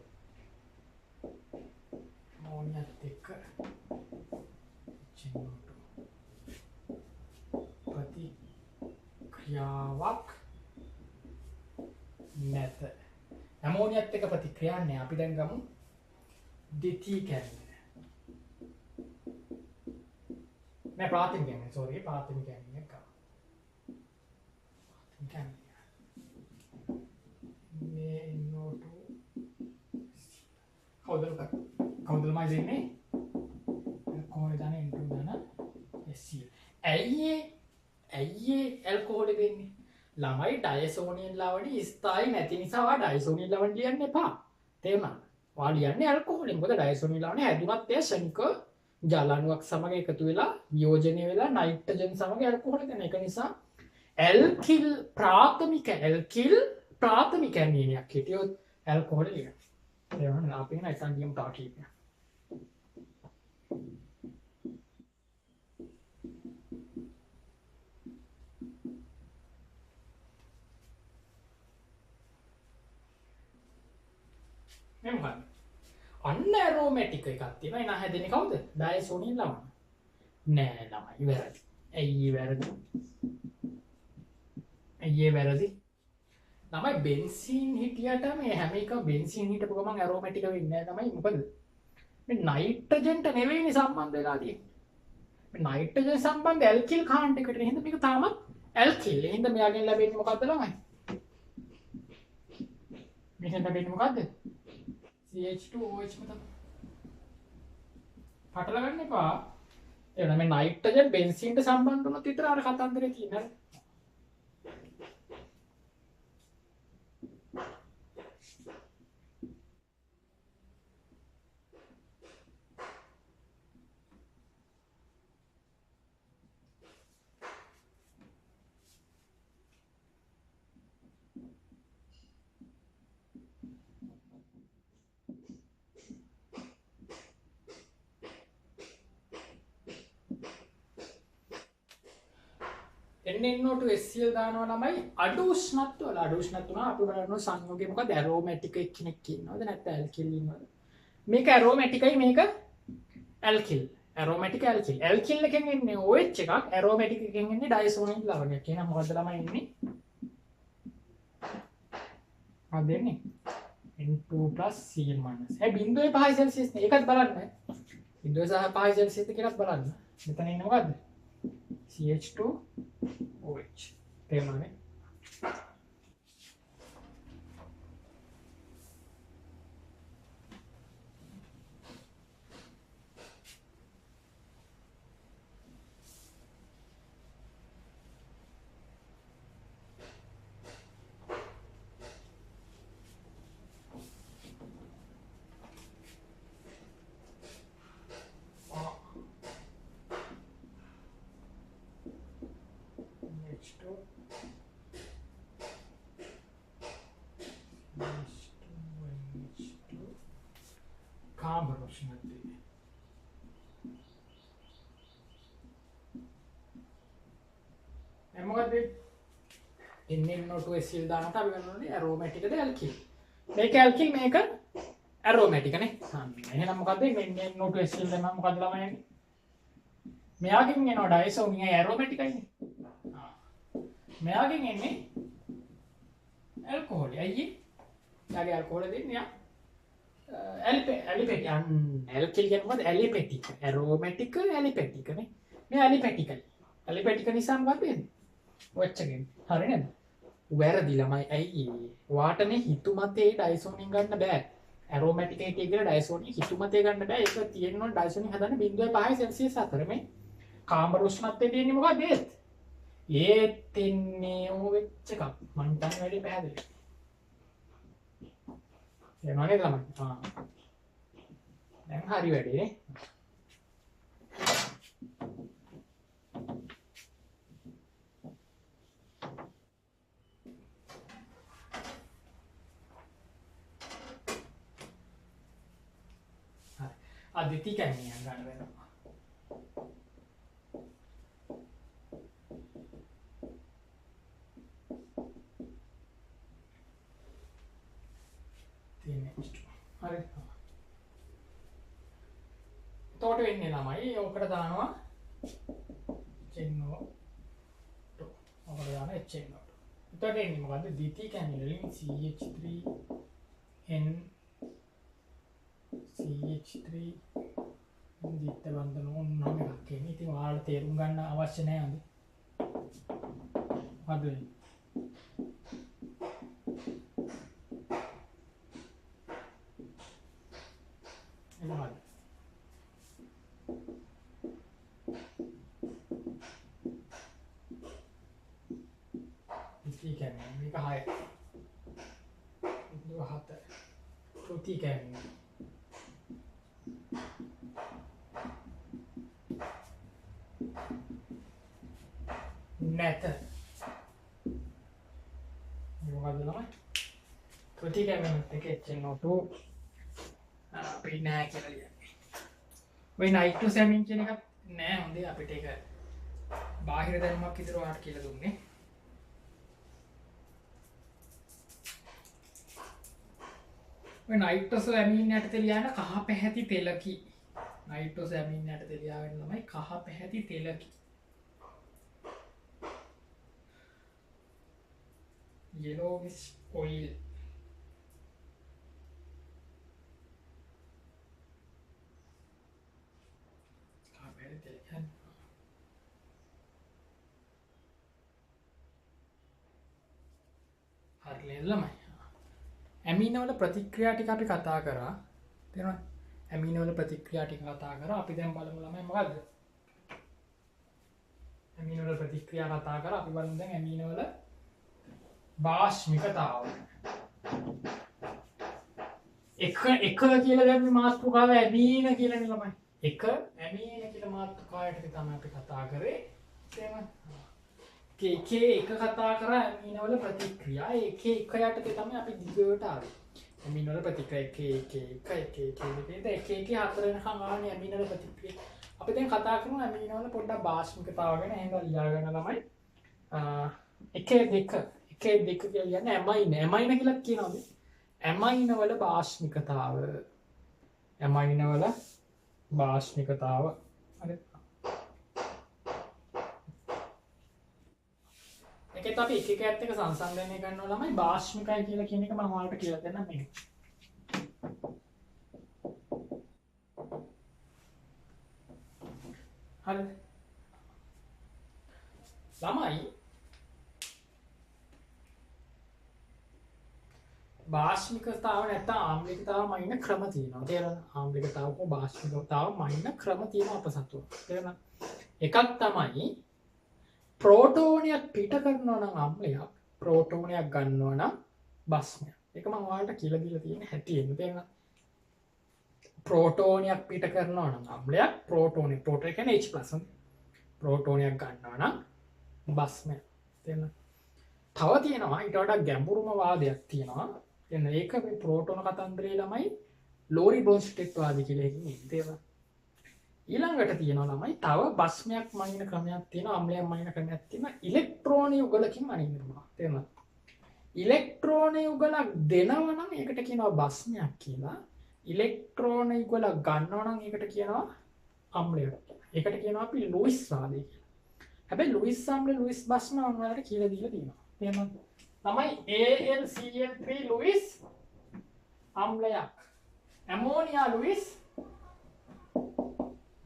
ඇමෝනියත් එක්ක ප්‍රතික්‍රියාවක් නැත. ඇමෝනියත් එක්ක ප්‍රතික්‍රියා නැහැ. අපි දැන් ගමු ද්විතීයික ඇමින. मैं प्राथमिक है सॉरी प्राथमिक है का प्राथमिक है මේ නෝට කවුදල් මයි දෙන්නේ කොහොමද දාන්නේ ඉන්ටු දාන SC ඇයි ඇල්කොහොල් දෙන්නේ ළමයි ඩයසෝනියම් ලවණි ස්ථායි නැති නිසා වා ඩයසෝනියම් ලවණි ලියන්න එපා තේරුණාද වා ලියන්නේ ඇල්කොහොල් මොකද ඩයසෝනියම් ලවණි හැදුනත් ඒ ශනික ජලාණුවක් සමග එකතු වෙලා වියෝජනය වෙලා නයිට්‍රජන් සමග ඇල්කොහොල් දෙන එක නිසා ඇල්කිල් ප්‍රාථමික ඇමීනියක් හිටියොත් ඇල්කොහොල් ලියන්න. ඒ වගේම අපි හිතන ඉතින් තව කීපයක්. මේ මොකක්ද? අන්න ඇරෝමැටික් එකක් තියෙනවා. එන හැදෙන්නේ කවුද? ඩයසෝනියම් ලවණ. නෑ ළමයි වැරදි. ඇයි වැරදි? ළමයි බෙන්සීන් හිටියට මේ හැම එකම බෙන්සීන් හිටපු ගමන් ඇරෝමැටික් වෙන්නේ නෑ ළමයි. මොකද? මේ නයිට්‍රජන්ට නෙවෙයිනේ සම්බන්ධ වෙලා තියෙන්නේ. මේ නයිට්‍රජන් සම්බන්ධ ඇල්කිල් කාණ්ඩ එකට. එහෙනම් මේක තාමත් ඇල්කිල්. එහෙනම් මෙයාගෙන් ලැබෙන්නේ මොකද්ද ළමයි? මෙහෙන් ලැබෙන්නේ මොකද්ද? CH2OH මත පටල ගන්න එපා. එන මේ නයිට්‍රජන් බෙන්සීන්ට සම්බන්ධ වුණොත් විතර අර කතන්දරේ තියෙනවා. NNO2 HCl දානවා ළමයි අඩු උෂ්ණත්ව වල අඩු උෂ්ණත්ව වුණා අපි බලනවා සංයෝගය මොකද ඇරෝමැටික් එක්කෙනෙක් ඉන්නවද නැත්නම් ඇල්කිල් ඉන්නවද මේක ඇරෝමැටිකයි මේක ඇල්කිල් ඇරෝමැටික් ඇල්කිල් ඇල්කිල් එකෙන් එන්නේ OH එකක් ඇරෝමැටික් එකෙන් එන්නේ ඩයසෝනියම් ලවණයක් එහෙනම් මොකද්ද ළමයි එන්නේ මොකක්ද එන්නේ N2 Cl ඒ බිඳුවේ 5 සෙල්සියස් නේ ඒකත් බලන්න බිඳුවේ සහ 5 සෙල්සියස් එකත් බලන්න මෙතන ඉන්නේ මොකද්ද CH2OH තේරුණානේ NNO2 HCl දානකොට අපි ගන්නෝනේ ඇරෝමැටික්ද ඇල්කිල්. මේක ඇල්කිල් මේක ඇරෝමැටික් නේ. එහෙනම් මොකද්ද NNO2 HCl දැම්මම මොකද්ද ළමයි යන්නේ? මෙයාගෙන් එනවා ඩයසෝනියම් ඇරෝමැටිකයිනේ. මෙයාගෙන් එන්නේ ඇල්කොහොල්. අයියේ. යාගේ ඇල්කොහොල් දෙන්නේ ඇල්කිල් කියන්නේ මොකද්ද? ඇලිපෙටික්. ඇරෝමැටික් ඇලිපෙටික් නේ. මේ ඇලිපැටිකල් නිසා මොකද වෙන්නේ? ඔච්චගෙන් හරි නේද? වැරදි ළමයි. ඇයි වාටනේ හිතුමතේ ඩයිසෝනින් ගන්න බෑ. ඇරෝමැටික් එකේ කියලා ඩයිසෝනින් හිතුමතේ ගන්න බෑ. ඒක තියෙනවා ඩයිසෝනින් හදන්න 0.5 සෙල්සියස් අතර මේ කාම්බර උෂ්ණත්වයේ තියෙන්නේ මොකද ඒත් ඉන්නේ ඕ වෙච්ච එකක්. මං හිතන්නේ වැඩි පැහැදිලි. එනවා නේද ළමයි? දැන් හරි වැඩේ නේ. අදිති කැමිනියක් ගන්න වෙනවා. හරි. එතකොට වෙන්නේ ළමයි ඔකට දානවා HNO2. ඔකට දාන HNO2. එතකොට එන්නේ මොකද්ද? ද්විතීයික ඇමින වලින් CH3N CH3 දිත්ත බන්ධන ඕනම එකක් එන්නේ. ඉතින් ඔයාලට තේරුම් ගන්න අවශ්‍ය නැහැ අද. හරි. එනවා. ඉතින් කියන්නේ මේක 6. දුව 7. ත්‍ෘති කියන්නේ නැත. මොකද ළමයි? ත්‍ෘති කැමෙන්ට් එකේ HNO2 අපි නෑ කියලා ලියන්නේ. ඔය නයිට්‍රෝසැමින් කියන එකක් නෑ හොඳේ අපිට ඒක බාහිර දැනුමක් විතර ඔයාලට කියලා දුන්නේ. ඔය නයිට්‍රෝසැමින් යටතේ ලියන කහ පැහැති තෙලකි. නයිට්‍රෝසැමින් යටතේ ලියාගෙන ළමයි කහ පැහැති තෙලකි. yellowish oil. හරි ළමයි. ඇමිනෝවල ප්‍රතික්‍රියා ටික අපි කතා කරා. තේරෙනවද? ඇමිනෝවල ප්‍රතික්‍රියා ටික කතා කරා. අපි දැන් බලමු ළමයි මොකද්ද? ඇමිනෝවල ප්‍රතික්‍රියා කතා කරා. අපි බලමු දැන් ඇමිනෝවල භාෂ්මිකතාව. එක කියලා දැන් මාතෘකාව ඇමීන කියලානේ ළමයි. එක ඇමීන කියලා මාතෘකාවට තමයි අපි කතා කරේ. තේරෙනවද? එක කතා කරා ඇමීනවල ප්‍රතික්‍රියා. එක යටතේ තමයි අපි දිගට ආවේ. ඇමීනවල ප්‍රතික්‍රියා එක හතර වෙනකම් ආවනේ ඇමීනවල ප්‍රතික්‍රියා. අපි දැන් කතා කරමු ඇමීනවල පොඩ්ඩක් භාෂ්මිකතාව ගැන. එහෙනම් ලියා ගන්න ළමයි. එක කියන්නේ ඇමයින කියලා කියනවාද? ඇමයිනවල භාෂ්මිකතාව. ඇමයිනවල භාෂ්මිකතාව. හරි. ඒකත් අපි එක එකත් එක්ක සංසන්දනය කරනවා ළමයි. භාෂ්මිකයි කියලා කියන එක මම ඔයාලට කියලා දෙන්නම් මේක. හරිද? ළමයි භාෂ්මිකතාව නැත්නම් ආම්ලිකතාව මයින ක්‍රම තියෙනවා. තේරෙනවද? ආම්ලිකතාව හෝ භාෂ්මිකතාව මයින ක්‍රම තියෙනවා අප සතුව. තේරෙනවද? එකක් තමයි ප්‍රෝටෝනයක් පිට කරනවා නම් අම්ලයක්, ප්‍රෝටෝනයක් ගන්නවා නම් භස්මයක්. ඒක මම ඔයාලට කියලා දීලා තියෙන හැටි එන්න තේරෙනවද? ප්‍රෝටෝනයක් පිට කරනවා නම් අම්ලයක්, ප්‍රෝටෝන කියන්නේ H+. ප්‍රෝටෝනයක් ගන්නවා නම් භස්මයක්. තේරෙනවද? තව තියෙනවා ඊට වඩා ගැඹුරුම වාදයක් තියෙනවා. එන්න ඒක මේ ප්‍රෝටෝන කතන්දරේ ළමයි ලෝරි බ්‍රොන්ස්ටෙට් වාදී කියලා එකකින් ඉන්නේ. තේරෙනවද? ඊළඟට තියෙනවා ළමයි තව භස්මයක් මනින ක්‍රමයක් තියෙනවා, අම්ලයක් මනින ක්‍රමයක් තියෙනවා. ඉලෙක්ට්‍රෝන යුගලකින් මනින්න පුළුවන්. තේරෙනවද? ඉලෙක්ට්‍රෝන යුගලක් දෙනවා නම් ඒකට කියනවා භස්මයක් කියලා. ඉලෙක්ට්‍රෝන යුගලක් ගන්නවා නම් ඒකට කියනවා අම්ලයක් කියලා. ඒකට කියනවා අපි ලුයිස් වාදය කියලා. හැබැයි ලුයිස් අම්ල ලුයිස් භස්ම මම ඔයාලට කියලා දීලා තියෙනවා. තේරුණාද? තමයි AlCl3 ලුයිස් අම්ලයක්. ඇමෝනියා ලුයිස්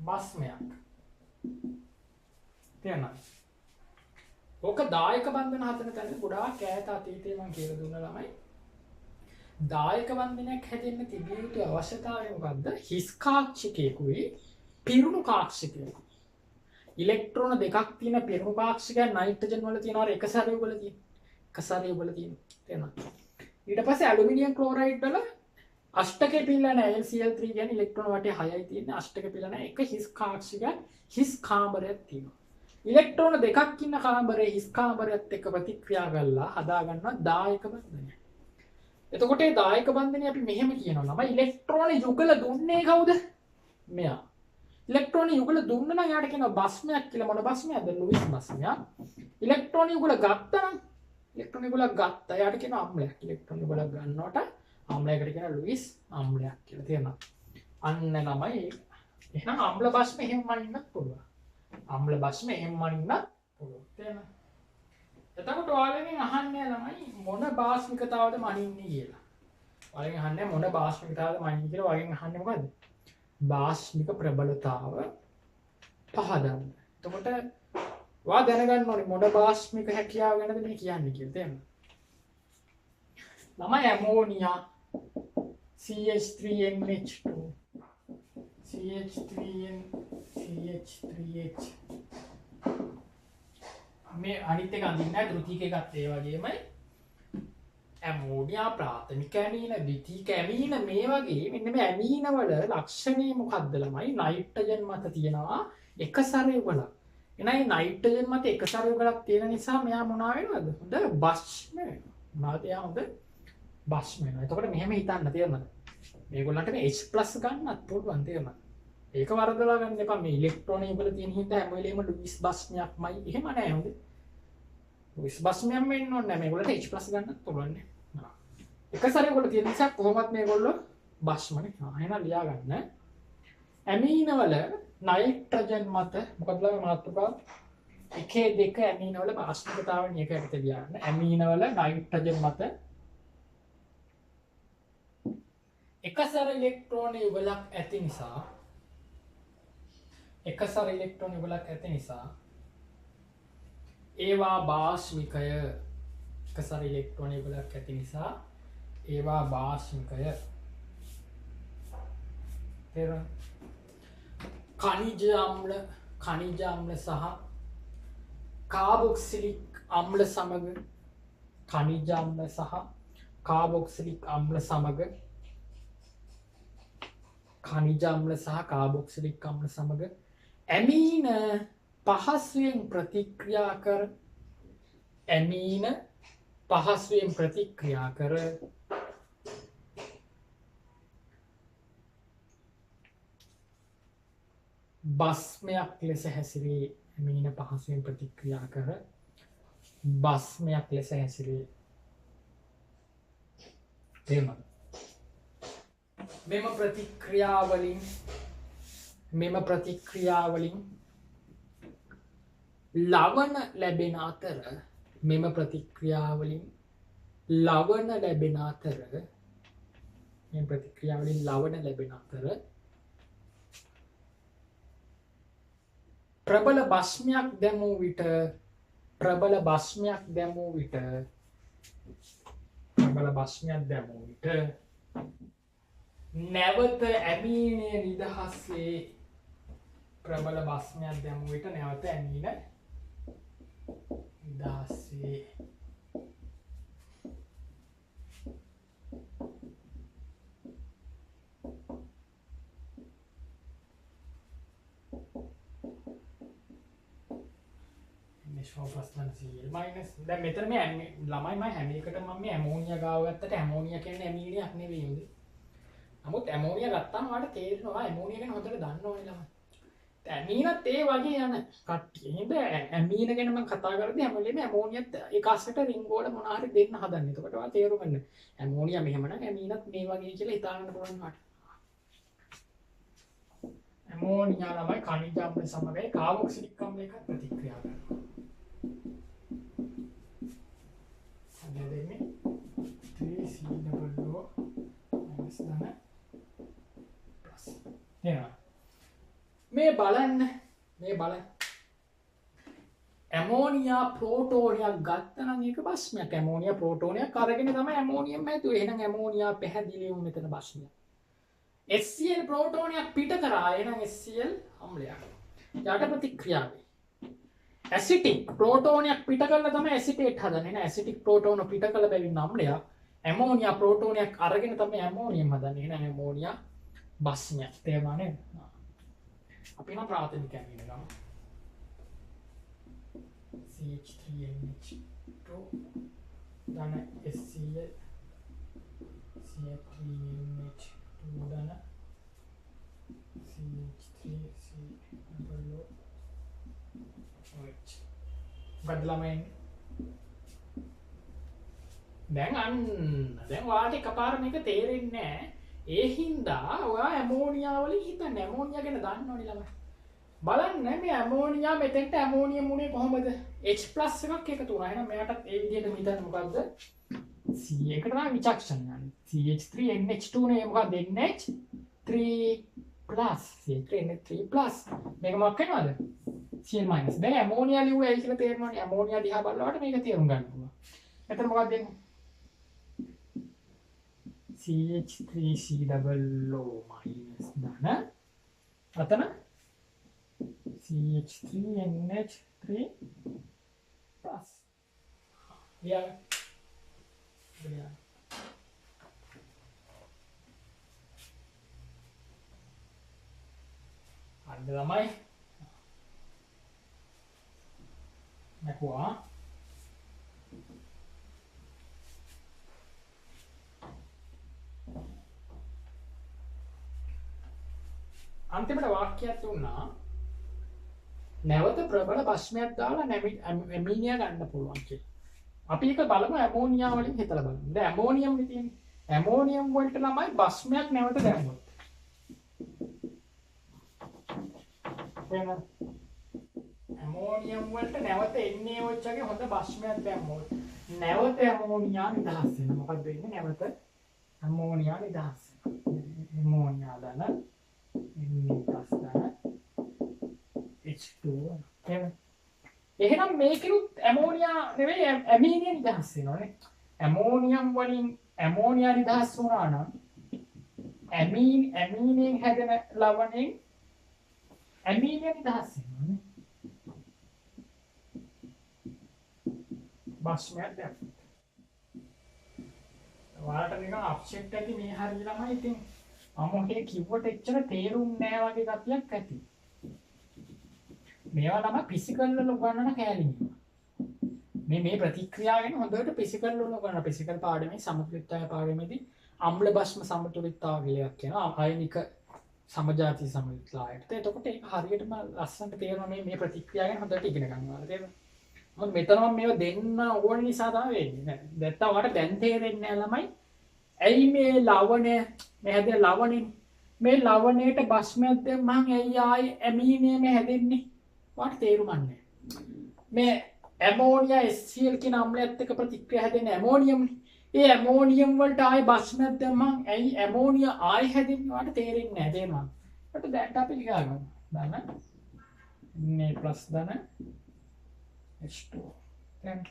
භස්මයක්. තේරෙනවද? ඕක දායක බන්ධන හදන තැන ගොඩාක් ඈත අතීතයේ මම කියලා දුන්න ළමයි. දායක බන්ධනයක් හැදෙන්න තිබිය යුතු අවශ්‍යතාවය මොකද්ද? හිස් කාක්ෂිකයකුයි පිරුණු කාක්ෂිකයකුයි. ඉලෙක්ට්‍රෝන දෙකක් තියෙන පිරුණු කාක්ෂිකයන් නයිට්‍රජන් වල තියෙනවා එක සැරේ වල තියෙන. එක සැරේ වල තියෙන. තේරෙනවද? ඊට පස්සේ ඇලුමිනියම් ක්ලෝරයිඩ් වල අෂ්ටක පිල්ලන Cl3 කියන්නේ ඉලෙක්ට්‍රෝන වටේ 6යි තියෙන්නේ. අෂ්ටක පිල්ලන එක හිස් කාක්ෂිකයක් හිස් කාමරයක් තියෙනවා. ඉලෙක්ට්‍රෝන දෙකක් ඉන්න කාමරයේ හිස් කාමරයත් එක්ක ප්‍රතික්‍රියා කරලා හදා ගන්නවා දායක බන්ධනය. එතකොට මේ දායක බන්ධනය අපි මෙහෙම කියනවා නම ඉලෙක්ට්‍රෝන යුගල දුන්නේ කවුද? මෙයා. ඉලෙක්ට්‍රෝන යුගල දුන්න නම් යාට කියනවා බස්මයක් කියලා. මොන බස්මයක්ද? ලුයිස් බස්මයක්. ඉලෙක්ට්‍රෝන යුගල ගත්තා නම් ඉලෙක්ට්‍රෝන යුගල ගත්තා යාට කියනවා අම්ලයක්. ඉලෙක්ට්‍රෝන යුගල ගන්නවට අම්ලයකට කියනවා ලුයිස් අම්ලයක් කියලා. තේරෙනවද? අන්න ළමයි එහෙනම් අම්ල බස්ම එහෙම මනින්නත් පුළුවන්. අම්ල බස්ම එහෙම මනින්නත් පුළුවන්. තේරෙනවද? එතකොට ඔයාලගෙන් අහන්නේ ළමයි මොන භාෂ්මිකතාවද මනින්නේ කියලා. ඔයාලගෙන් අහන්නේ මොන භාෂ්මිකතාවද මනින්නේ කියලා. ඔයාලගෙන් අහන්නේ මොකද්ද? භාෂ්මික ප්‍රබලතාව පහදන්න. එතකොට ඔයා දැනගන්න ඕනේ මොන භාෂ්මික හැකියාව ගැනද මේ කියන්නේ කියලා. තේරෙනවද? ළමයි ඇමෝනියා CH3NH2 CH3N CH3H මේ අනිත් එක අඳින්න ද්‍රුතික එකත් ඒ වගේමයි ඇමෝනියා ප්‍රාථමික ඇමීන ද්විතීක ඇමීන මේ වගේ මෙන්න මේ ඇමීන වල ලක්ෂණය මොකද්ද ළමයි? නයිට්‍රජන් මත තියෙනවා එක සරේ වල. එනයි නයිට්‍රජන් මත එක සරේ වලක් තියෙන නිසා මෙයා මොනවා වෙනවද? හොඳ භස්ම වෙනවා. මොනවද එයා හොඳ භස්ම වෙනවා. එතකොට මෙහෙම හිතන්න තේරෙනවද? මේගොල්ලන්ට මේ H+ ගන්නත් පුළුවන් තේරෙනවද? ඒක වරදලා ගන්න එපා. මේ ඉලෙක්ට්‍රෝන වල තියෙන හින්දා හැම වෙලේම ලුයිස් බස්මයක්මයි. එහෙම නෑ හොඳ. ලුයිස් බස්මයක්ම වෙන්න ඕනේ නෑ. මේගොල්ලන්ට H+ ගන්නත් පුළුවන් නේ. එක සැරේ වල තියෙන නිසා කොහොමත් මේගොල්ලෝ බස්මනේ. එහෙනම් ලියා ගන්න. ඇමීන වල නයිට්‍රජන් මත මොකද ලා මාතෘකාව? 1 2 ඇමීන වල භාෂ්මිකතාව නියකයට ලියා ගන්න. ඇමීන වල නයිට්‍රජන් මත එකසර ඉලෙක්ට්‍රෝන යුගලක් ඇති නිසා එකසර ඉලෙක්ට්‍රෝන යුගලක් ඇති නිසා ඒවා භාෂ්මිකය එකසර ඉලෙක්ට්‍රෝන යුගලක් ඇති නිසා ඒවා භාෂ්මිකය තේරුණා? khනිජ අම්ල සහ කාබොක්සිලික් අම්ල සමග khනිජ අම්ල සහ කාබොක්සිලික් අම්ල සමග khනිජ අම්ල සහ කාබොක්සිලික් අම්ල සමග ඇමීන පහසුවෙන් ප්‍රතික්‍රියා කර ඇමීන පහසුවෙන් ප්‍රතික්‍රියා කර බස්මයක් ලෙස හැසිරේ. ඇමීන පහසුවෙන් ප්‍රතික්‍රියා කර බස්මයක් ලෙස හැසිරේ. තේරුණාද? මෙම ප්‍රතික්‍රියාවලින් ලවණ ලැබෙන අතර ප්‍රබල බස්මයක් දැමූ විට නැවත ඇමීනය නිදහස්සේ ප්‍රබල බස්මයක් දැමූ විට නැවත ඇමීන නිදහස්සේ දැන් මෙතන මේ ළමයි මම හැම එකටම මම මේ ඇමෝනියා ගාව ගත්තට ඇමෝනියා කියන්නේ ඇමීනියක් නෙවෙයි උදේ. නමුත් ඇමෝනියා ගත්තාම ඔයාලට තේරෙනවා ඇමෝනියා ගැන හොඳට දන්න ඕනේ ළමයි. ඇමීනත් ඒ වගේ යන කට්ටිය. එහෙනම් ඇමීන ගැන මම කතා කරද්දී හැම වෙලේම ඇමෝනියත් එක අස්සට රින්ග් වල මොනවා හරි දෙන්න හදන්නේ. එතකොට ඔයා තේරුම් ගන්න. ඇමෝනියා මෙහෙම නම් ඇමීනත් මේ වගේ කියලා හිතාගන්න පුළුවන් වට. ඇමෝනියා ළමයි khනිජ අම්ල සමග කාබොක්සිලික් අම්ල එකක් ප්‍රතික්‍රියා කරනවා. දෙන්නේ 3COO minus ධන plus. මේ බලන්න ඇමෝනියා ප්‍රෝටෝනයක් ගත්ත නම් ඒක බස්මයක්. ඇමෝනියා ප්‍රෝටෝනයක් අරගෙන තමයි ඇමෝනියම් හැදුවේ. එහෙනම් ඇමෝනියා පැහැදිලිවම මෙතන බස්මයක්. HCl ප්‍රෝටෝනයක් පිට කරා එහෙනම් HCl අම්ලයක්. යට ප්‍රතික්‍රියාවේ ඇසිටික් ප්‍රෝටෝනයක් පිට කරලා තමයි ඇසිටේට් හදන්නේ. එහෙනම් ඇසිටික් ප්‍රෝටෝන පිට කළ බැවින් අම්ලයක්. ඇමෝනියා ප්‍රෝටෝනයක් අරගෙන තමයි ඇමෝනියම් හදන්නේ. එහෙනම් ඇමෝනියා බස්මයක්. තේරුණා නේද? අපි නම් ප්‍රාථමික ඇමින ගමු. CH3NH2 ධන HCl CH3NH2 ධන CH3COH මොකද්ද ළමයින්? දැන් ඔයාලට එකපාර මේක තේරෙන්නේ නැහැ. ඒ හින්දා ඔයා ඇමෝනියා වලින් හිතන්නේ. ඇමෝනියා ගැන දන්නවනේ ළමයි. බලන්න මේ ඇමෝනියා මෙතෙන්ට ඇමෝනියම් උනේ කොහොමද? H+ එකක් එකතු වුණා. එහෙනම් මෙයාටත් ඒ විදිහට හිතන්න මොකද්ද? C එකට තමයි විචක්ෂණ යන්නේ. CH3NH2 නේ මොකක්ද? NH3+. CH3NH3+. මේක මොකක් වෙනවද? Cl-. දැන් ඇමෝනියා ලියුවේ ඇයි කියලා තේරෙනවනේ. ඇමෝනියා දිහා බලනකොට මේක තේරුම් ගන්න පුළුවන්. එතන මොකක්ද දෙන්නේ? CH3COO- ධන අතන CH3NH3+. අන්න ළමයි නැකුවා. අන්තිමට වාක්‍යයක් දුන්නා නැවත ප්‍රබල බස්මයක් දාලා ඇමීනියා ගන්න පුළුවන් කියලා. අපි ඒක බලමු ඇමෝනියා වලින් හිතලා බලමු. දැන් ඇමෝනියම් නේ තියෙන්නේ. ඇමෝනියම් වලට ළමයි බස්මයක් නැවත දැම්මොත්. ඇමෝනියම් වලට නැවත NaOH වගේ හොඳ බස්මයක් දැම්මොත් නැවත ඇමෝනියා නිදහස් වෙනවා. මොකද වෙන්නේ? නැවත ඇමෝනියා නිදහස් වෙනවා. ඇමෝනියා දාන H2 එහෙනම් මේකෙනුත් ඇමෝනියා නෙවෙයි ඇමීනියා නිදහස් වෙනවනේ. ඇමෝනියම් වලින් ඇමෝනියා නිදහස් වුණා නම් ඇමීනෙන් හැදෙන ලවණයෙන් ඇමීනියා නිදහස් වෙනවනේ. බස්මයක් දැන් ඔයාලට නිකන් අප්සෙට් ඇති මේ හරිය ළමයි ඉතින් අමෝකේ කිව්වට එච්චර තේරුම් නෑ වගේ ගතියක් ඇති. මේවා තමයි ෆිසිකල් වල උගන්වන කැලින්. මේ ප්‍රතික්‍රියා ගැන හොඳට ෆිසිකල් වල උගන්වන ෆිසිකල් පාඩමේ සමතුලිතතාවය පාඩමේදී අම්ල භස්ම සමතුලිතතාව කියලා කියනවා. ආයනික සමජාති සමතුලිතතාවයට. එතකොට ඒක හරියටම ලස්සනට තේරෙනවා මේ ප්‍රතික්‍රියා ගැන හොඳට ඉගෙන ගන්නවා. තේරෙනවද? මොකද මෙතන මම මේවා දෙන්න ඕන නිසා තමයි වෙන්නේ. නැත්තම් ඔයාලට දැන් තේරෙන්නේ නැහැ ළමයි. ඇයි මේ ලවණය මේ හැදෙන ලවණේ මේ ලවණයට බස්මයක් දැම්මම ඇයි ආයේ ඇමීනියම හැදෙන්නේ? වාට තේරුම්න්නේ. මේ ඇමෝනියා HCl කියන අම්ලයත් එක්ක ප්‍රතික්‍රියා හැදෙන ඇමෝනියම්නේ. ඒ ඇමෝනියම් වලට ආයේ බස්මයක් දැම්මම ඇයි ඇමෝනියා ආයේ හැදෙන්නේ? වාට තේරෙන්නේ නැහැ තේරුණා. ඒකට දැන් අපි ලියා ගමු. බලන්න. Na+ ධන H2. දැන්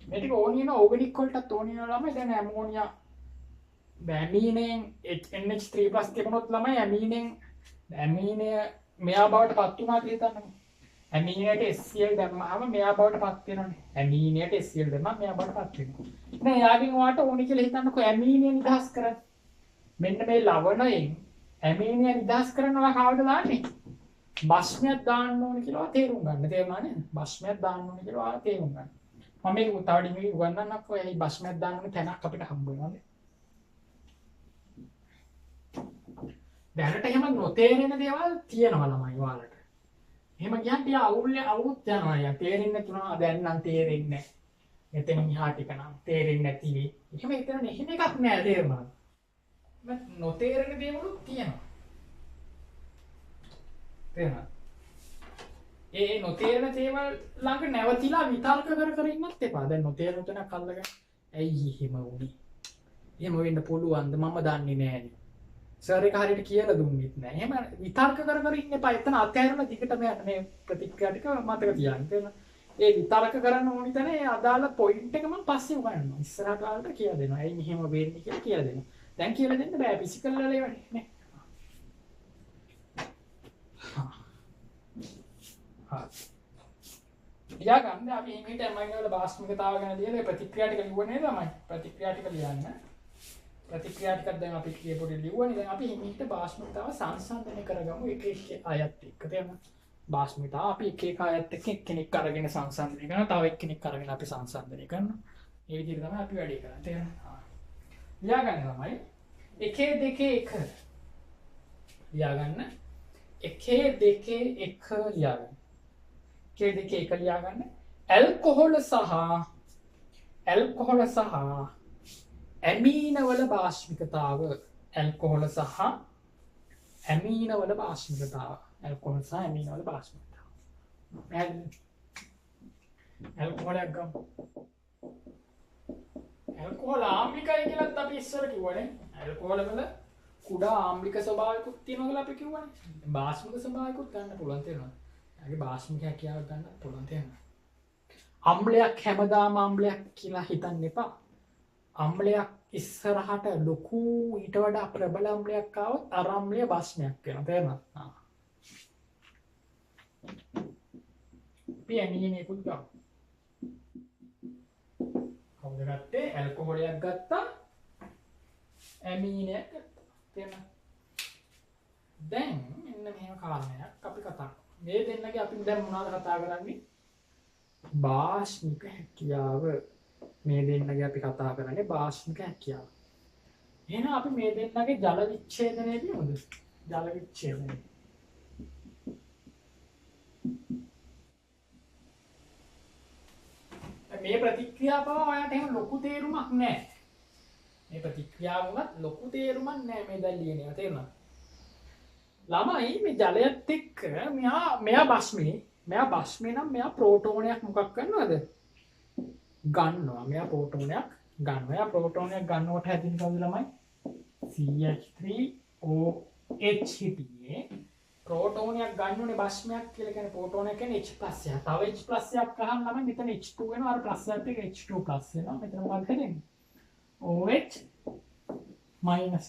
මේ ටික ඕනියන ඕගනික් වලටත් ඕනියන ළමයි. දැන් ඇමෝනියා ඇමීනෙන් NH3+ තිබුණොත් ළමයි ඇමීනය මෙයා බවට පත් වුණා කියලා හිතන්න. ඇමීනයට HCl දැම්මම මෙයා බවට පත් වෙනවනේ. ඇමීනයට HCl දැම්මම මෙයා බවට පත් වෙනවා. දැන් යාගෙන් ඔයාලට ඕනි කියලා හිතන්නකෝ ඇමීනය නිදහස් කරන්න. මෙන්න මේ ලවණයෙන් ඇමීනය නිදහස් කරනවා කවුද දාන්නේ? බස්මයක් දාන්න ඕනි කියලා තේරුම් ගන්න. තේරුණා නේද? බස්මයක් දාන්න ඕනි කියලා ඔයාලා තේරුම් ගන්න. මම මේක උතාවඩින් උගන්වන්නම්කෝ. එයි බස්මයක් දාන්න ඕනි තැනක් අපිට හම්බ වෙනවානේ. දැනට එහෙම නොතේරෙන දේවල් තියෙනවා ළමයි ඔයාලට. එහෙම කියන්න තියා අවුත් යනවා. යා තේරෙන්නේ නැතුණා දැන් නම් තේරෙන්නේ නැහැ. එතනින් එහා ටික නම් තේරෙන්නේ නැති වෙයි. එහෙම එහෙම එකක් නෑ තේරුණාද? නොතේරෙන දේවලුත් තියෙනවා. තේරුණාද? ඒ නොතේරෙන දේවල් ළඟ නැවතිලා විතර්ක කර ඉන්නත් එපා. දැන් නොතේරෙන තැනක් අල්ලගෙන ඇයි එහෙම වුනේ? එහෙම වෙන්න පුළුවන්ද? මම දන්නේ නෑනේ. සර් එක හරියට කියලා දුන්නෙත් නෑ. එහෙම විතර්ක කර ඉන්න එපා. එතන අතහැරලා දිගටම යන්න මේ ප්‍රතික්‍රියා ටික මතක තියාගන්න. තේරුණා? ඒ විතරක කරන්න ඕනි තැන ඒ අදාළ පොයින්ට් එක මම පස්සේ උගන්වනවා. ඉස්සරහට ආවට කියලා දෙනවා. ඇයි මෙහෙම වෙන්නේ කියලා දෙනවා. දැන් කියලා දෙන්න බෑ ෆිසිකල් වල ඒවනේ නේ. යා ගන්න අපි හිමීට මයින් වල භාෂ්මිකතාව ගැන ලියලා ප්‍රතික්‍රියා ටික ලියුවනේ තමයි. ප්‍රතික්‍රියා ටික ලියන්න. ප්‍රතික්‍රියා ටිකක් දැන් අපි කියපොට ලියුවනේ. දැන් අපි හිමීට භාෂ්මිකතාව සංසන්දනය කරගමු එක එක අයත් එක්ක. තේරුණා? භාෂ්මිකතාව අපි එක එක අයත් එක්ක එක්කෙනෙක් අරගෙන සංසන්දනය කරනවා. තව එක්කෙනෙක් අරගෙන අපි සංසන්දනය කරනවා. මේ විදිහට තමයි අපි වැඩේ කරන්නේ. තේරුණා? ලියාගන්න තමයි 1 2 1 ලියාගන්න 1 2 1 ලියාගන්න 1 2 1 ලියාගන්න ඇල්කොහොල සහ ඇමීන වල භාෂ්මිකතාව ඇල්කොහොල සහ ඇමීන වල භාෂ්මිකතාව ඇල්කොහොල සහ ඇමීන වල භාෂ්මිකතාව ඇල්කොහොලයක් ගමු ඇල්කොහොල ආම්ලිකයි කියලාත් අපි ඉස්සර කිව්වනේ ඇල්කොහොල වල කුඩා ආම්ලික ස්වභාවයකුත් තියෙනවා කියලා අපි කිව්වනේ භාෂ්මික ස්වභාවයකුත් ගන්න පුළුවන් තියෙනවා ඒගේ භාෂ්මික හැකියාව ගන්න පුළුවන් තියෙනවා අම්ලයක් හැමදාම අම්ලයක් කියලා හිතන්න එපා අම්ලයක් ඉස්සරහට ලොකු ඊට වඩා ප්‍රබල අම්ලයක් ආවොත් අර අම්ලය භාෂ්මයක් වෙනවා තේරෙනවද පියනියේකුත් ගමු කවුද ගත්තේ ඇල්කොහොලයක් ගත්තා ඇමීනයක් ගත්තා තේරෙනවද දැන් මෙන්න මෙහෙම කාරණයක් අපි කතා කරමු මේ දෙන්නගේ අපි දැන් මොනවද කතා කරන්නේ භාෂ්මික හැකියාව මේ දෙන්නගේ අපි කතා කරන්නේ භාෂ්මික හැකියාව එහෙනම් අපි මේ දෙන්නගේ ජල විච්ඡේදනය කියමුද ජල විච්ඡේදනය මේ ප්‍රතික්‍රියාව පවා ඔයාලට එහෙම ලොකු තේරුමක් නැහැ. මේ ප්‍රතික්‍රියාව උනත් ලොකු තේරුමක් නැහැ මේ දැන් ලියන ඒවා තේරුණාද? ළමයි මේ ජලයත් එක්ක මෙයා භස්මේ නම් මෙයා ප්‍රෝටෝනයක් මොකක් කරනවද? ගන්නවා. මෙයා ප්‍රෝටෝනයක් ගන්නවා. එයා ප්‍රෝටෝනයක් ගන්නකොට හැදින් කවුද ළමයි? CH3OH හිටියේ ප්‍රෝටෝනයක් ගන්නෝනේ භස්මයක් කියලා කියන්නේ ප්‍රෝටෝනයක් කියන්නේ H+ එකක්. තව H+ එකක් අහන්න ළමයි මෙතන H2 වෙනවා අර ප්ලස් එකත් එක්ක H2+ වෙනවා. මෙතන මොකක්ද වෙන්නේ? OH-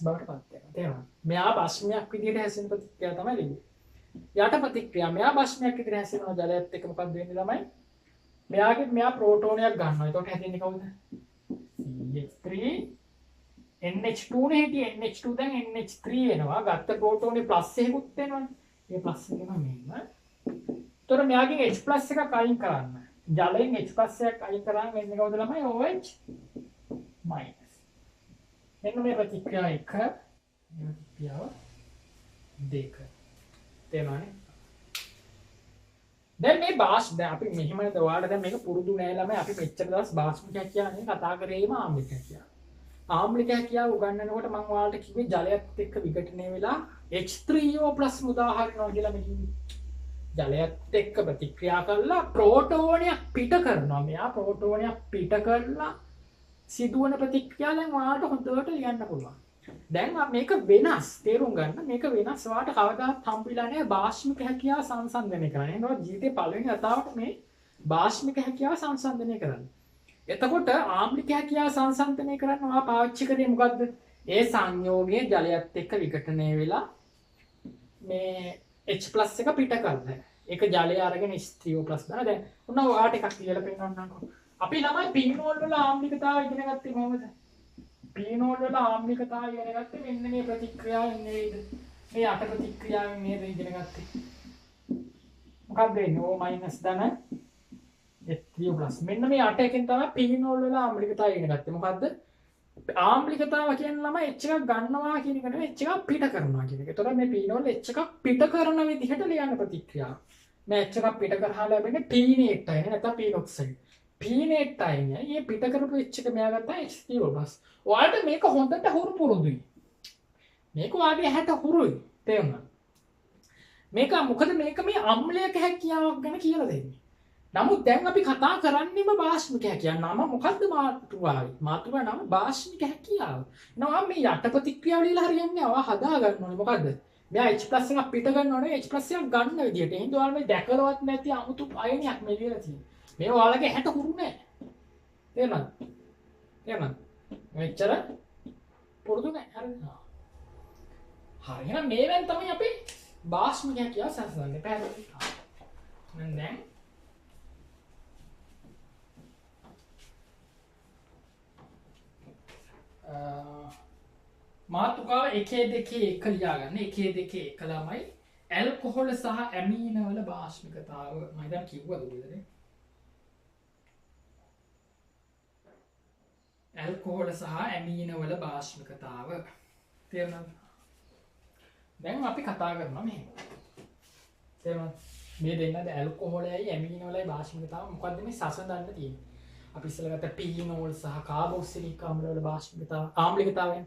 බවට පත් වෙනවා. තේරුණාද? මෙයා භස්මයක් විදිහට හැසිරෙන ප්‍රතික්‍රියාව තමයි ලියන්නේ. යට ප්‍රතික්‍රියාව මෙයා භස්මයක් විදිහට හැසිරෙනවා ජලයත් එක්ක මොකක්ද වෙන්නේ ළමයි? මෙයා ප්‍රෝටෝනයක් ගන්නවා. එතකොට හැදෙන්නේ කවුද? CH3 NH2 නේ හිටියේ NH2 දැන් NH3 එනවා. ගත්ත ප්‍රෝටෝනේ ප්ලස් එකකුත් එනවනේ. ඒ ප්ලස් එකම මෙන්න. ඒතර මෙයාගෙන් H+ එකක් අයින් කරන්න. ජලයෙන් H+ එකක් අයින් කරාම වෙන්නේ කවුද ළමයි? OH-. මෙන්න මේ ප්‍රතික්‍රියාව 1 මේ ප්‍රතික්‍රියාව 2 තේරුණානේ? දැන් මේ දැන් අපි මෙහෙමද ඔයාලට දැන් මේක පුරුදු නෑ ළමයි අපි මෙච්චර දවස් භාෂ්මික හැකියාවනේ කතා කරේම ආම්ලික හැකියාව. ආම්ලික හැකියාව උගන්වනකොට මම ඔයාලට කිව්වේ ජලයත් එක්ක විඝටනය වෙලා H3O+ උදාහරණයක් කියලා මේ කිව්වේ. ජලයත් එක්ක ප්‍රතික්‍රියා කරලා ප්‍රෝටෝනයක් පිට කරනවා. මෙයා ප්‍රෝටෝනයක් පිට කරලා සිදුවන ප්‍රතික්‍රියාව දැන් ඔයාලට හොඳට ලියන්න පුළුවන්. දැන් මේක වෙනස් තේරුම් ගන්න මේක වෙනස් ඔයාලට කවදාවත් හම්බෙලා නැහැ භාෂ්මික හැකියාව සංසන්දනය කරන්න. එනවා ජීවිතේ පළවෙනි වතාවට මේ භාෂ්මික හැකියාව සංසන්දනය කරන්න. එතකොට ආම්ලික හැකියාව සංසන්දනය කරන්න ඔයා පාවිච්චි කරේ මොකද්ද? ඒ සංයෝගයේ ජලයත් එක්ක විඝටනය වෙලා මේ H+ එක පිට කරන්න. ඒක ජලය අරගෙන H3O+ දාන. දැන් ඔන්න ඔයාලට එකක් කියලා පෙන්නන්නම්කෝ. අපි ළමයි පීනෝල් වල ආම්ලිකතාව ඉගෙන ගත්තේ කොහොමද? පීනෝල් වල ආම්ලිකතාව ඉගෙන ගත්තේ මෙන්න මේ ප්‍රතික්‍රියාවෙන් නෙවෙයිද? මේ අට ප්‍රතික්‍රියාවෙන් නේද ඉගෙන ගත්තේ? මොකක්ද වෙන්නේ? O- ධන H3O+. මෙන්න මේ අට එකෙන් තමයි පීනෝල් වල ආම්ලිකතාව ඉගෙන ගත්තේ. මොකද්ද? ආම්ලිකතාව කියන්නේ ළමයි H එකක් ගන්නවා කියන එක නෙවෙයි H එකක් පිට කරනවා කියන එක. ඒතකොට මේ පීනෝල් H එකක් පිට කරන විදිහට ලියන ප්‍රතික්‍රියාව. මේ H එකක් පිට කරලා ලැබෙන්නේ පීනේට් අයන නැත්නම් පීනොක්සයිඩ්. පීනේට් අයන මේ පිට කරපු H එක මෙයා ගත්තා H3O+. ඔයාලට මේක හොඳට හුරු පුරුදුයි. මේක ඔයාගේ ඇහැට හුරුයි. තේරුණාද? මේක මොකද මේක මේ අම්ලයක හැකියාවක් ගැන කියලා දෙන්නේ. නමුත් දැන් අපි කතා කරන්නේම භාෂ්මික හැකියාව. නම මොකද්ද මාතෘකාවේ? මාතෘකාව නම භාෂ්මික හැකියාව. නම මේ යට ප්‍රතික්‍රියාව ලියලා හරියන්නේ නැහැ. ඔයා හදා ගන්න ඕනේ. මොකද්ද? මෙයා H+ එකක් පිට ගන්න ඕනේ. H+ එකක් ගන්න විදියට. එහෙනම් ඔයාලා මේ දැකලවත් නැති 아무තු අයනියක් මේ ලියලා තියෙනවා. මේ ඔයාලගේ හැට හුරු නෑ. තේරුණාද? තේරුණාද? මෙච්චර පුරුදු නෑ. හරිද? හරි. එහෙනම් මේවෙන් තමයි අපි භාෂ්මික හැකියාව සැලසන්නේ. පැහැදිලිද? මම දැන් මාතෘකාව 1 2 1 ලියාගන්න. 1 2 1 ළමයි ඇල්කොහොල් සහ ඇමීන වල භාෂ්මිකතාව මම දැන් කිව්වද උදේට? ඇල්කොහොල් සහ ඇමීන වල භාෂ්මිකතාව තේරුණාද? දැන් අපි කතා කරනවා මෙහෙම. තේරුණාද? මේ දෙන්නද ඇල්කොහොලයි ඇමීන වලයි භාෂ්මිකතාව මොකද්ද මේ සසඳන්න තියෙන්නේ? අපි ඉස්සෙල්ලා ගත්ත පීනෝල් සහ කාබොක්සිලික් ආම්ල වල භාෂ්මිකතාව ආම්ලිකතාවය.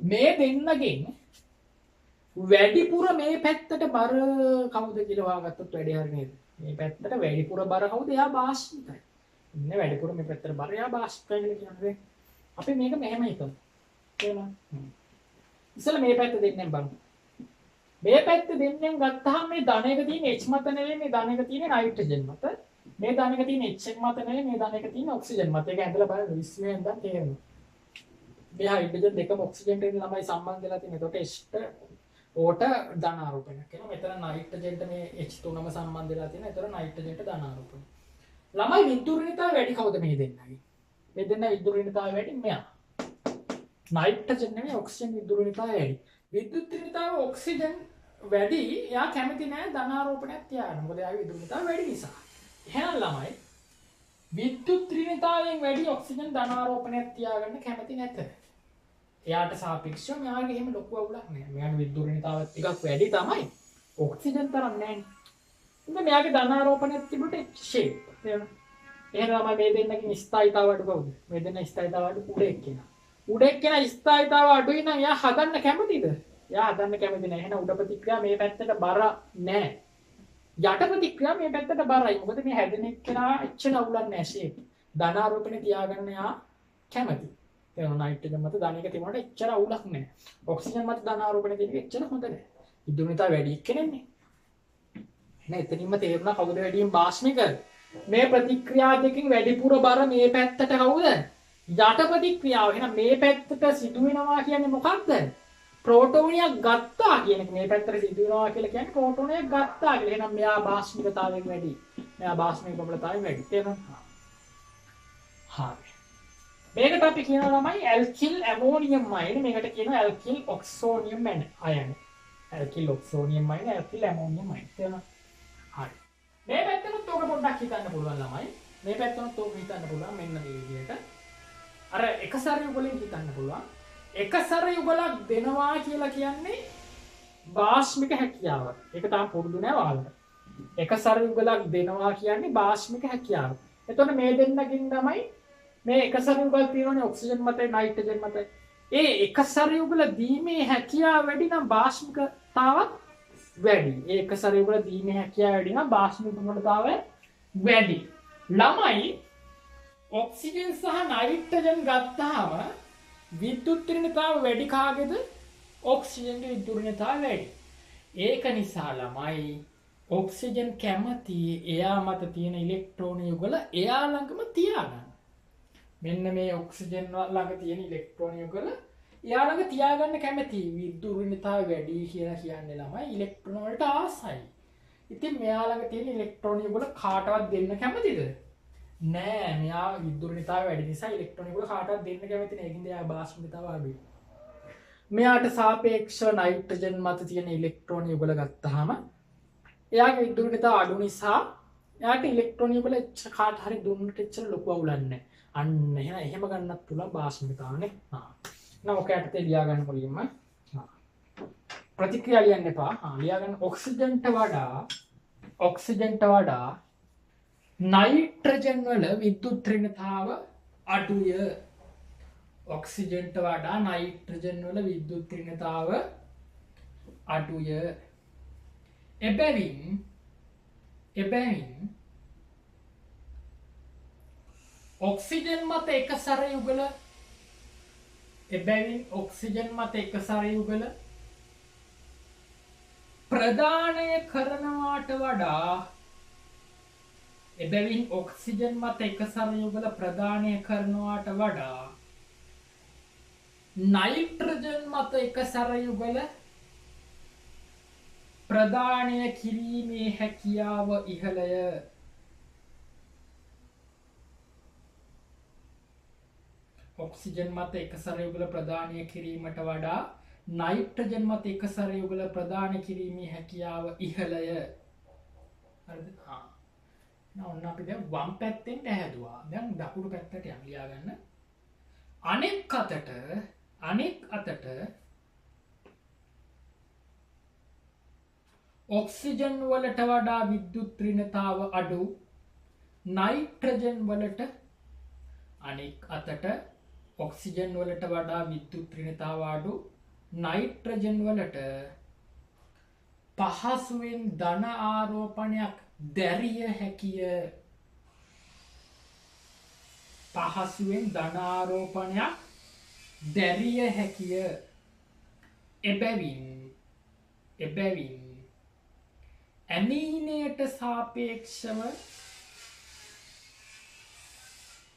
මේ දෙන්නගෙන් වැඩිපුර මේ පැත්තට බර කවුද කියලා හොයාගත්තොත් වැඩි හරි නේද? මේ පැත්තට වැඩිපුර බර කවුද? එයා භාෂ්මිකයි. ඉන්නේ වැඩිපුර මේ පැත්තට බර එයා භාෂ්මිකයි කියලා කියන්නේ. අපි මේක මෙහෙම හිතමු. තේරුණා? ඉස්සෙල්ලා මේ පැත්ත දෙන්නෙන් බලමු. මේ පැත්ත දෙන්නෙන් ගත්තාම මේ ධනයක තියෙන H මත නෙවෙයි මේ ධනයක තියෙන නයිට්‍රජන් මත. මේ ධනයක තියෙන H මත නෙවෙයි මේ ධනයක තියෙන ඔක්සිජන් මත. ඒක ඇඳලා බලන්න 20 වෙනින්ද තේරෙනවා. මේ හයිඩ්‍රජන් දෙකම ඔක්සිජන්ට ළමයි සම්බන්ධ වෙලා තියෙන. එතකොට H ඕට ධන ආරෝපණයක් වෙනවා. මෙතන නයිට්‍රජන්ට මේ H3ම සම්බන්ධ වෙලා තියෙනවා. ඒතර නයිට්‍රජන්ට ධන ආරෝපණය. ළමයි විද්‍යුත්නිතාව වැඩි කවුද මේ දෙන්නගේ? මේ දෙන්න විද්‍යුත්නිතාව වැඩි මෙයා. නයිට්‍රජන් නෙමෙයි ඔක්සිජන් විද්‍යුත්නිතාව වැඩි. විද්‍යුත්නිතාව ඔක්සිජන් වැඩි. එයා කැමති නෑ ධන ආරෝපණයක් තියාගන්න. මොකද එයාගේ විද්‍යුත්නිතාව වැඩි නිසා. එහෙනම් ළමයි විද්‍යුත්නිතාවයෙන් වැඩි ඔක්සිජන් ධන ආරෝපණයක් තියාගන්න කැමති නැත. එයාට සාපේක්ෂව මෙයාගේ එහෙම ලොකු අවුලක් නෑ. මෙයාගේ විද්‍යුත්නිතාවත් ටිකක් වැඩි තමයි. ඔක්සිජන් තරම් නෑනේ. ඉතින් මෙයාගේ ධන ආරෝපණයක් තිබුණට ෂේප්. එහෙනම් මේ දෙන්නකින් ස්ථායීතාව අඩු කවුද? මේ දෙන්න ස්ථායීතාව අඩු උඩ එක්කෙනා. උඩ එක්කෙනා ස්ථායීතාව අඩුයි නම් එයා හදන්න කැමතිද? එයා හදන්න කැමති නෑ. එහෙනම් උඩ ප්‍රතික්‍රියා මේ පැත්තට බර නෑ. යට ප්‍රතික්‍රියා මේ පැත්තට බරයි. මොකද මේ හැදෙන එක්කෙනා එච්චර අවුලක් නෑ ෂේප්. ධන ආරෝපණය තියාගන්න එයා කැමති. තේරුණා? නයිට්‍රජන් මත ධනයක තිබුණාට එච්චර අවුලක් නෑ. ඔක්සිජන් මත ධන ආරෝපණය තියෙන එක එච්චර හොඳ නෑ. විද්‍යුත්නිතාව වැඩි එක්කෙනෙන්නේ. එහෙනම් එතනින්ම තේරුණා කවුද වැඩියෙන් භාෂ්මික? මේ ප්‍රතික්‍රියා දෙකකින් වැඩිපුර බර මේ පැත්තට කවුද? යට ප්‍රතික්‍රියාව. එහෙනම් මේ පැත්තට සිදු වෙනවා කියන්නේ මොකක්ද? ප්‍රෝටෝනියක් ගත්තා කියන එක. මේ පැත්තට සිදු වෙනවා කියලා කියන්නේ ප්‍රෝටෝනයක් ගත්තා කියලා. එහෙනම් මෙයා භාෂ්මිකතාවයෙන් වැඩි. මෙයා භාෂ්මික ප්‍රබලතාවයෙන් වැඩි. තේරුණා? හරි. මේකට අපි කියනවා ළමයි ඇල්කිල් ඇමෝනියම් අයන. මේකට කියනවා ඇල්කිල් ඔක්සෝනියම් අයන. ඇල්කිල් ඔක්සෝනියම් අයන ඇල්කිල් ඇමෝනියම් අයන. තේරුණා? හරි. මේ පැත්තෙනුත් ඕක පොඩ්ඩක් හිතන්න පුළුවන් ළමයි. මේ පැත්තෙනුත් ඕක හිතන්න පුළුවන් මෙන්න මේ විදිහට. අර එක සරයුගලෙන් හිතන්න පුළුවන්. එක සරයුගලක් දෙනවා කියලා කියන්නේ භාෂ්මික හැකියාව. ඒක තාම පුරුදු නෑ ඔයාලට. එක සරයුගලක් දෙනවා කියන්නේ භාෂ්මික හැකියාව. එතකොට මේ දෙන්නකින් තමයි මේ එක සරයුගල් තියෙනවනේ ඔක්සිජන් මතයි නයිට්‍රජන් මතයි. ඒ එක සරයුගල දීමේ හැකියාව වැඩි නම් භාෂ්මිකතාවත් වැඩි. ඒ එක සරයුගල දීමේ හැකියාව වැඩි නම් භාෂ්මික ප්‍රබලතාවය වැඩි. ළමයි ඔක්සිජන් සහ නයිට්‍රජන් ගත්තාම විද්‍යුත්නිතාව වැඩි කාගේද? ඔක්සිජන්ගේ විද්‍යුත්නිතාව වැඩි. ඒක නිසා ළමයි ඔක්සිජන් කැමති එයා මත තියෙන ඉලෙක්ට්‍රෝන යුගල එයා ළඟම තියාගන්න. මෙන්න මේ ඔක්සිජන් ළඟ තියෙන ඉලෙක්ට්‍රෝන යුගල එයා ළඟ තියාගන්න කැමති. විද්‍යුත්නිතාව වැඩි කියලා කියන්නේ ළමයි ඉලෙක්ට්‍රෝන වලට ආසයි. ඉතින් මෙයා ළඟ තියෙන ඉලෙක්ට්‍රෝන යුගල කාටවත් දෙන්න කැමතිද? නෑ. මෙයා විද්‍යුත්නිතාව වැඩි නිසා ඉලෙක්ට්‍රෝන යුගල කාටවත් දෙන්න කැමති නෑ. ඒකින්ද එයා භාෂ්මිකතාව අඩුයි. මෙයාට සාපේක්ෂව නයිට්‍රජන් මත තියෙන ඉලෙක්ට්‍රෝන යුගල ගත්තාම එයාගේ විද්‍යුත්නිතාව අඩු නිසා එයාට ඉලෙක්ට්‍රෝන යුගල කාට හරි දුන්නට එච්චර ලොකු අවුලක් නෑ. අන්න එහෙම ගන්නත් පුළුවන් භාෂ්මිකතාවනේ. නම් ඔක යටතේ ලියා ගන්න මුලින්ම. ප්‍රතික්‍රියා ලියන්න එපා. ලියා ගන්න ඔක්සිජන්ට වඩා නයිට්‍රජන් වල විද්‍යුත්නිතාව අඩුය. ඔක්සිජන්ට වඩා නයිට්‍රජන් වල විද්‍යුත්නිතාව අඩුය. එබැවින් ඔක්සිජන් මත එක සරයුගල ප්‍රදානය කරනවාට වඩා එබැවින් ඔක්සිජන් මත එකසර යුගල ප්‍රදානය කරනවාට වඩා නයිට්‍රජන් මත එකසර යුගල ප්‍රදානය කිරීමේ හැකියාව ඉහළය. ඔක්සිජන් මත එකසර යුගල ප්‍රදානය කිරීමට වඩා නයිට්‍රජන් මත එකසර යුගල ප්‍රදානය කිරීමේ හැකියාව ඉහළය. හරිද? ඔන්න අපි දැන් වම් පැත්තෙන් හැදුවා. දැන් දකුණු පැත්තට යන්න ලියා ගන්න. අනෙක් අතට ඔක්සිජන් වලට වඩා විද්‍යුත් ඍණතාව අඩු නයිට්‍රජන් වලට අනෙක් අතට ඔක්සිජන් වලට වඩා විද්‍යුත් ඍණතාව අඩු නයිට්‍රජන් වලට පහසුවෙන් ධන ආරෝපණයක් දැරිය හැකිය. පහසුවෙන් ධන ආරෝපණයක් දැරිය හැකිය.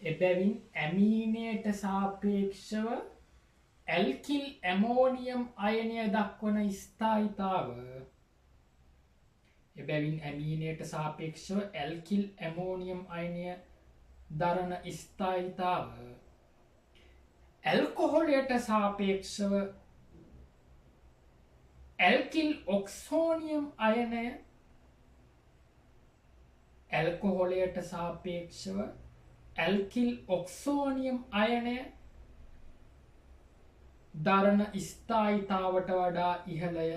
එබැවින් ඇමීනයට සාපේක්ෂව ඇල්කිල් ඇමෝනියම් අයනය දක්වන ස්ථායිතාව එබැවින් ඇමීනයට සාපේක්ෂව ඇල්කිල් ඇමෝනියම් අයනය දරන ස්ථායිතාව ඇල්කොහොලයට සාපේක්ෂව ඇල්කිල් ඔක්සෝනියම් අයනය ඇල්කොහොලයට සාපේක්ෂව ඇල්කිල් ඔක්සෝනියම් අයනය දරන ස්ථායිතාවට වඩා ඉහළය.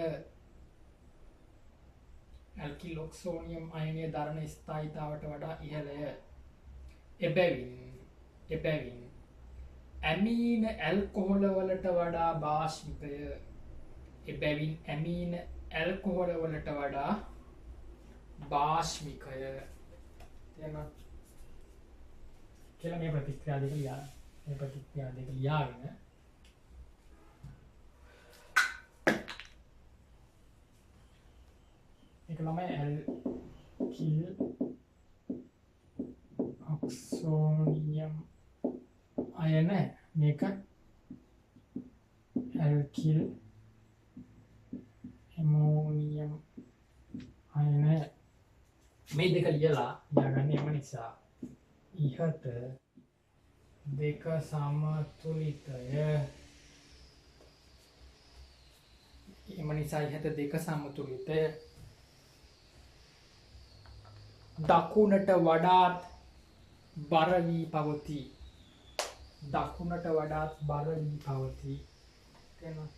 ඇල්කිල් ඔක්සෝනියම් අයනය දරන ස්ථායිතාවට වඩා ඉහළය. එබැවින් ඇමීන ඇල්කොහොල වලට වඩා භාෂ්මිකය. එබැවින් ඇමීන ඇල්කොහොල වලට වඩා භාෂ්මිකය. තේරුණා? කියලා මේ ප්‍රතික්‍රියා දෙක ලියාගෙන ඒක ළමයි ඇල්කිල් ඔක්සෝනියම් අයන මේක ඇල්කිල් ඇමෝනියම් අයන මේ දෙක ලියලා ලියාගන්න. එම නිසා ඉහත දෙක සමතුලිතය. එම නිසා ඉහත දෙක සමතුලිතය දකුණට වඩාත් බර වී පවතී. දකුණට වඩාත් බර වී පවතී. තේරුණා?